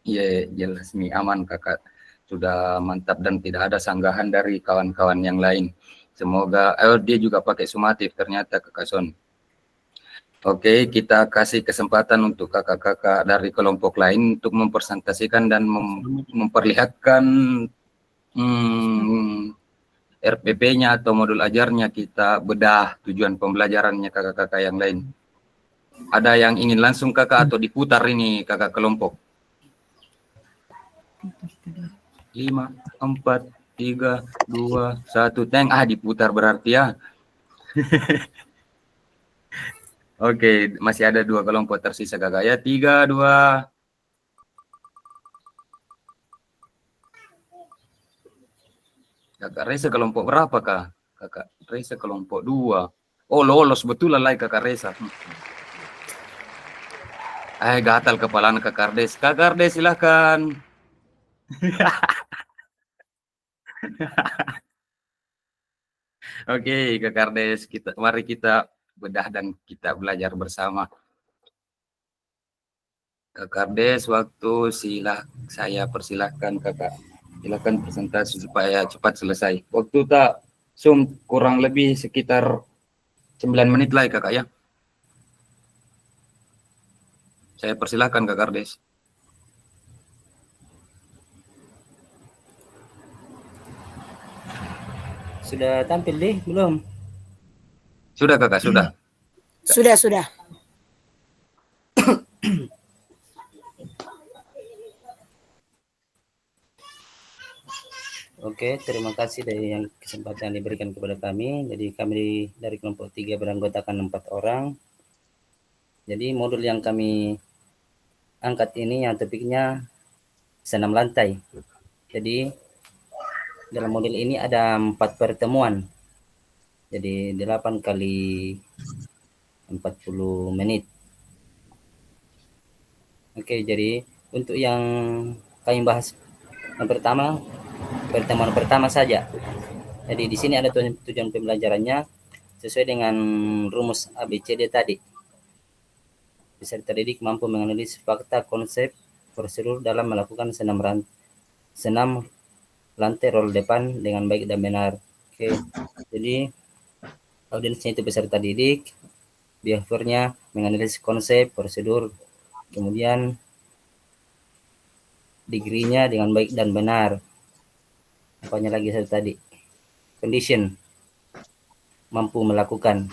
Iya, jelas nih, aman kakak. Sudah mantap dan tidak ada sanggahan dari kawan-kawan yang lain. Semoga dia juga pakai sumatif ternyata Kakak Son. Oke, kita kasih kesempatan untuk kakak-kakak dari kelompok lain untuk mempresentasikan dan memperlihatkan RPP-nya atau modul ajarnya, kita bedah tujuan pembelajarannya kakak-kakak yang lain. Ada yang ingin langsung kakak atau diputar ini kakak kelompok? 5, 4, 3, 2, 1, teng. Diputar berarti ya. Oke, masih ada 2 kelompok tersisa kakak ya. 3, 2. Kakak Reza kelompok berapa kak? Kakak Reza kelompok 2. Oh, lolos betul lah kakak Reza. Gatal kepala Kak Kardes. Kak Kardes silahkan. Oke, Kak Kardes, mari kita bedah dan kita belajar bersama. Kak Kardes, waktu saya persilahkan kakak. Silakan presentasi supaya cepat selesai. Waktu kurang lebih sekitar 9 menit lah kakak ya. Saya persilahkan Kak Kardes. Sudah tampil deh, belum? Sudah kakak, sudah. Sudah. Oke, terima kasih dari yang kesempatan yang diberikan kepada kami. Jadi kami dari kelompok 3 beranggotakan 4 orang. Jadi modul yang kami angkat ini yang topiknya senam lantai. Jadi dalam modul ini ada 4 pertemuan. Jadi 8 kali 40 menit. Oke, jadi untuk yang kami bahas yang pertemuan pertama saja. Jadi di sini ada tujuan pembelajarannya sesuai dengan rumus ABCD tadi. Peserta didik mampu menganalisis fakta, konsep, prosedur dalam melakukan senam lantai roll depan dengan baik dan benar. Oke, jadi audiensnya itu peserta didik, behaviornya menganalisis konsep, prosedur, kemudian degree-nya dengan baik dan benar. Apanya lagi tadi? Condition, mampu melakukan.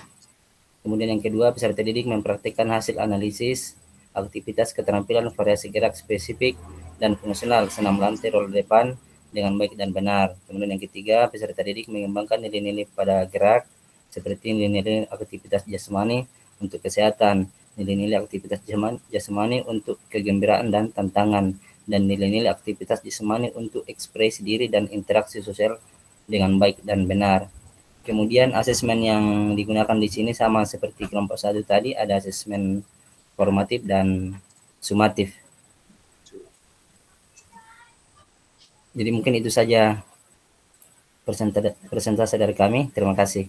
Kemudian yang kedua, peserta didik mempraktikkan hasil analisis aktivitas keterampilan variasi gerak spesifik dan fungsional senam lantai roll depan dengan baik dan benar. Kemudian yang ketiga, peserta didik mengembangkan nilai-nilai pada gerak seperti nilai-nilai aktivitas jasmani untuk kesehatan, nilai-nilai aktivitas jasmani untuk kegembiraan dan tantangan, dan nilai-nilai aktivitas jasmani untuk ekspresi diri dan interaksi sosial dengan baik dan benar. Kemudian asesmen yang digunakan di sini sama seperti kelompok 1 tadi, ada asesmen formatif dan sumatif. Jadi mungkin itu saja presentasi dari kami. Terima kasih.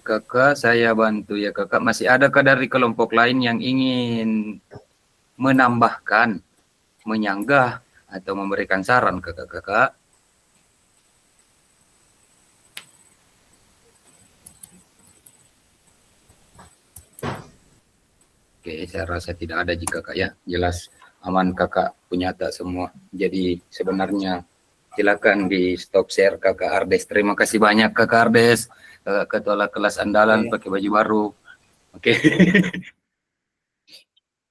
Kakak, saya bantu ya kakak. Masih adakah dari kelompok lain yang ingin menambahkan, menyanggah, atau memberikan saran ke kakak-kakak? Oke, saya rasa tidak ada jika kak ya. Jelas aman kakak punya semua. Jadi sebenarnya silakan di stop share kakak Ardes. Terima kasih banyak kakak Ardes. Kakak ketua kelas andalan pakai baju baru. Oke.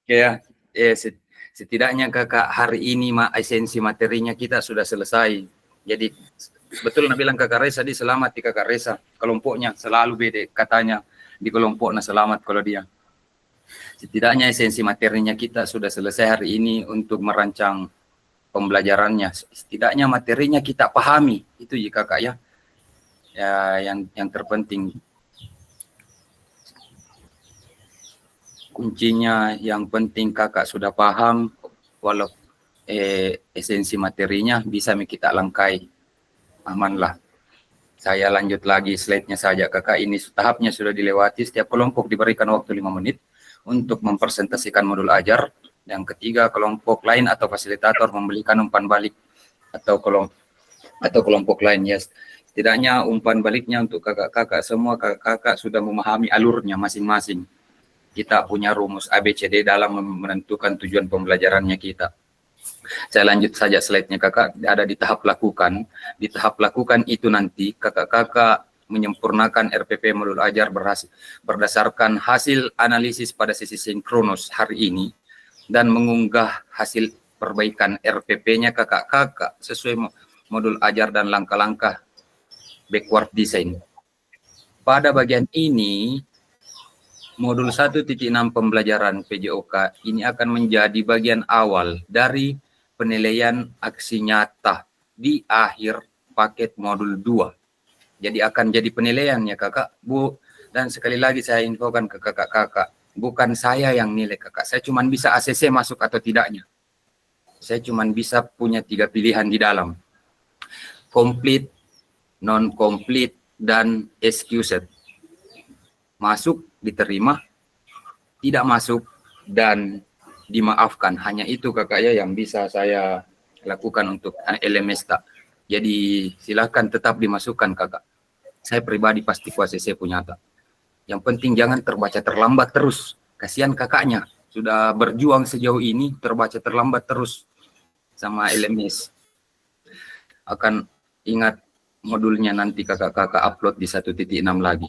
Oke ya. Setidaknya kakak hari ini esensi materinya kita sudah selesai. Jadi betul bilang kakak Reza di selamat di kakak Reza. Kelompoknya selalu beda katanya di kelompoknya selamat kalau dia. Setidaknya esensi materinya kita sudah selesai hari ini untuk merancang pembelajarannya. Setidaknya materinya kita pahami. Itu ya kakak ya. Ya yang terpenting. Kuncinya yang penting kakak sudah paham, walau esensi materinya bisa kita langkai. Amanlah. Saya lanjut lagi slide-nya saja kakak. Ini tahapnya sudah dilewati. Setiap kelompok diberikan waktu 5 menit untuk mempresentasikan modul ajar. Yang ketiga, kelompok lain atau fasilitator memberikan umpan balik atau kelompok lain. Yes. Setidaknya umpan baliknya untuk kakak-kakak semua, kakak-kakak sudah memahami alurnya masing-masing. Kita punya rumus ABCD dalam menentukan tujuan pembelajarannya kita. Saya lanjut saja slide-nya kakak, ada di tahap lakukan. Di tahap lakukan itu nanti kakak-kakak menyempurnakan RPP modul ajar berdasarkan hasil analisis pada sesi sinkronus hari ini dan mengunggah hasil perbaikan RPP-nya kakak-kakak sesuai modul ajar dan langkah-langkah backward design. Pada bagian ini, modul 1.6 pembelajaran PJOK ini akan menjadi bagian awal dari penilaian aksi nyata di akhir paket modul 2. Jadi akan jadi penilaian ya kakak, Bu. Dan sekali lagi saya infokan ke kakak-kakak, bukan saya yang nilai kakak. Saya cuma bisa ACC masuk atau tidaknya. Saya cuma bisa punya 3 pilihan di dalam. Complete, non-complete, dan excused. Masuk, diterima, tidak masuk, dan dimaafkan. Hanya itu kakak ya yang bisa saya lakukan untuk LMS-TA. Jadi silahkan tetap dimasukkan kakak. Saya pribadi pasti kuasai saya punya tak. Yang penting jangan terbaca terlambat terus. Kasihan kakaknya sudah berjuang sejauh ini terbaca terlambat terus sama LMS. Akan ingat modulnya nanti kakak-kakak upload di 1.6 lagi.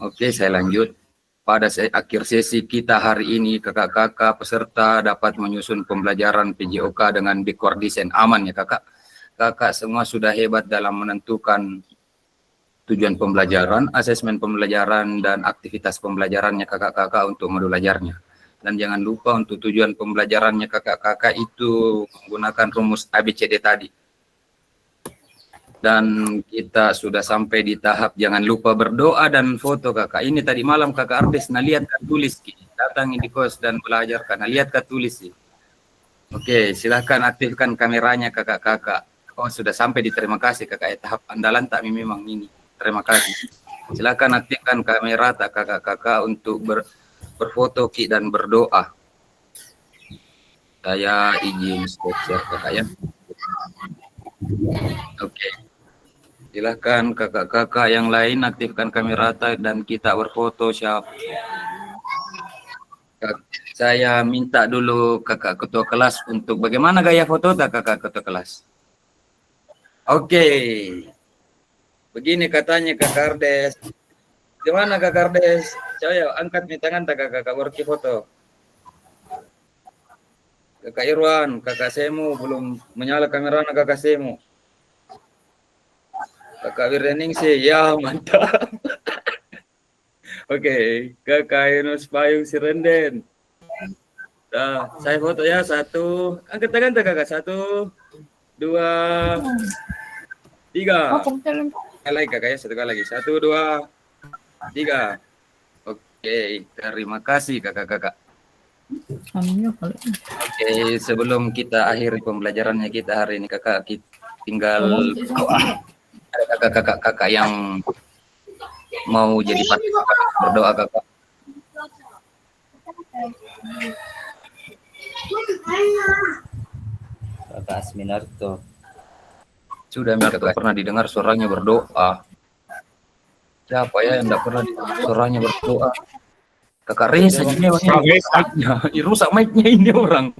Oke, saya lanjut. Pada akhir sesi kita hari ini, kakak-kakak peserta dapat menyusun pembelajaran PJOK dengan backward design. Aman ya kakak? Kakak semua sudah hebat dalam menentukan tujuan pembelajaran, asesmen pembelajaran, dan aktivitas pembelajarannya kakak-kakak untuk modul ajarnya. Dan jangan lupa untuk tujuan pembelajarannya kakak-kakak itu menggunakan rumus ABCD tadi. Dan kita sudah sampai di tahap jangan lupa berdoa dan foto kakak. Ini tadi malam kakak Ardes lihat kan tulis datang di kos dan belajar karena lihat kan tulis sih. Oke, silahkan aktifkan kameranya kakak-kakak. Oh sudah sampai di terima kasih kakak. Tahap andalan tak memang ini. Terima kasih. Silahkan aktifkan kamera tak kakak-kakak untuk berfoto dan berdoa. Saya izin stop share kakak ya. Oke. Silahkan kakak-kakak yang lain aktifkan kamera dan kita berfoto siap. Saya minta dulu kakak ketua kelas untuk bagaimana gaya foto tak kakak ketua kelas. Oke. Begini katanya kakak Ardes. Gimana kakak Ardes? Coba angkat tangan tak kakak worki foto. Kakak Irwan, kakak Semu belum menyala kamera kakak Semu. Kakak Wirdening sih, ya mantap. Oke, kakak Yunus Payung Sirenden. Nah, saya foto ya 1. Angkat tangan tak kakak 1, 2, 3. Sekali lagi kakak ya, 1 kali lagi. 1, 2, 3. Oke, terima kasih kakak-kakak. Oke, sebelum kita akhiri pembelajarannya kita hari ini kakak, kita tinggal ada kakak-kakak yang mau jadi partisipan berdoa kakak. Kakak Asminarto. Sudah kakak pernah didengar suaranya berdoa. Siapa ya yang tidak pernah didengar suaranya berdoa? Kakak Reza ini rusak mic-nya ini orang.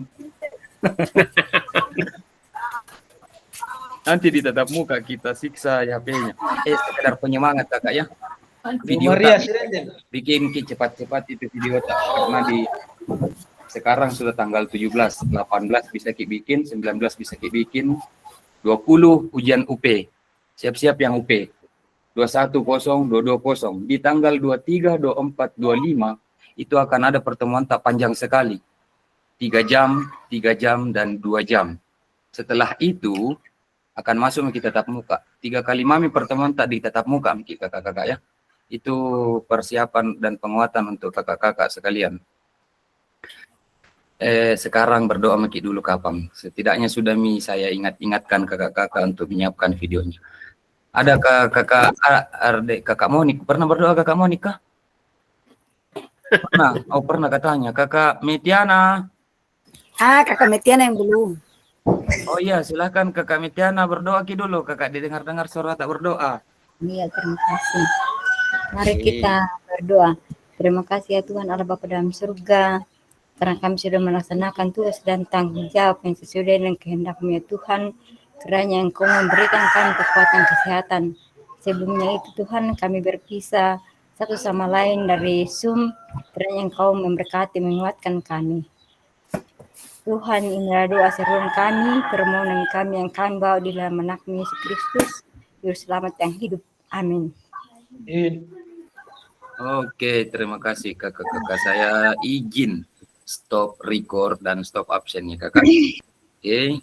Nanti di tatap muka kita siksa ya HP-nya. Sekedar penyemangat kakak ya. Video tak, bikin cepat-cepat itu video tak karena sekarang sudah tanggal 17, 18 bisa bikin, 19 bisa bikin, 20 ujian UP. Siap-siap yang UP. 21.0, 220. Di tanggal 23, 24, 25 itu akan ada pertemuan tak panjang sekali. 3 jam, dan 2 jam. Setelah itu akan masuk kita tatap muka. 3 kali mami pertemuan tak di tatap muka kakak-kakak ya. Itu persiapan dan penguatan untuk kakak-kakak sekalian. Sekarang berdoa maki dulu kapan. Setidaknya sudah saya ingatkan kakak-kakak untuk menyiapkan videonya. Ada kakak Monik, pernah berdoa kakak Monik kah? Pernah, pernah katanya. Kakak Metiana. Kakak Metiana yang belum. Oh iya, silakan kakak Metiana berdoa dulu. Kakak didengar-dengar suara tak berdoa. Iya, terima kasih. Mari kita berdoa. Terima kasih ya Tuhan Allah Bapa dalam surga. Karena kami sudah melaksanakan tugas dan tanggung jawab yang sesuai dengan kehendak-Mu ya Tuhan. Kiranya Engkau memberikan kami kekuatan kesehatan. Sebelumnya itu Tuhan kami berpisah satu sama lain dari Zoom. Kiranya Engkau memberkati, menguatkan kami. Tuhan, inilah doa seruan kami, permohonan kami yang kami bawa di dalam anak-Mu Yesus Kristus, Juru Selamat yang hidup. Amin. Oke, terima kasih kakak-kakak. Saya izin stop record dan stop absennya kakak. Oke.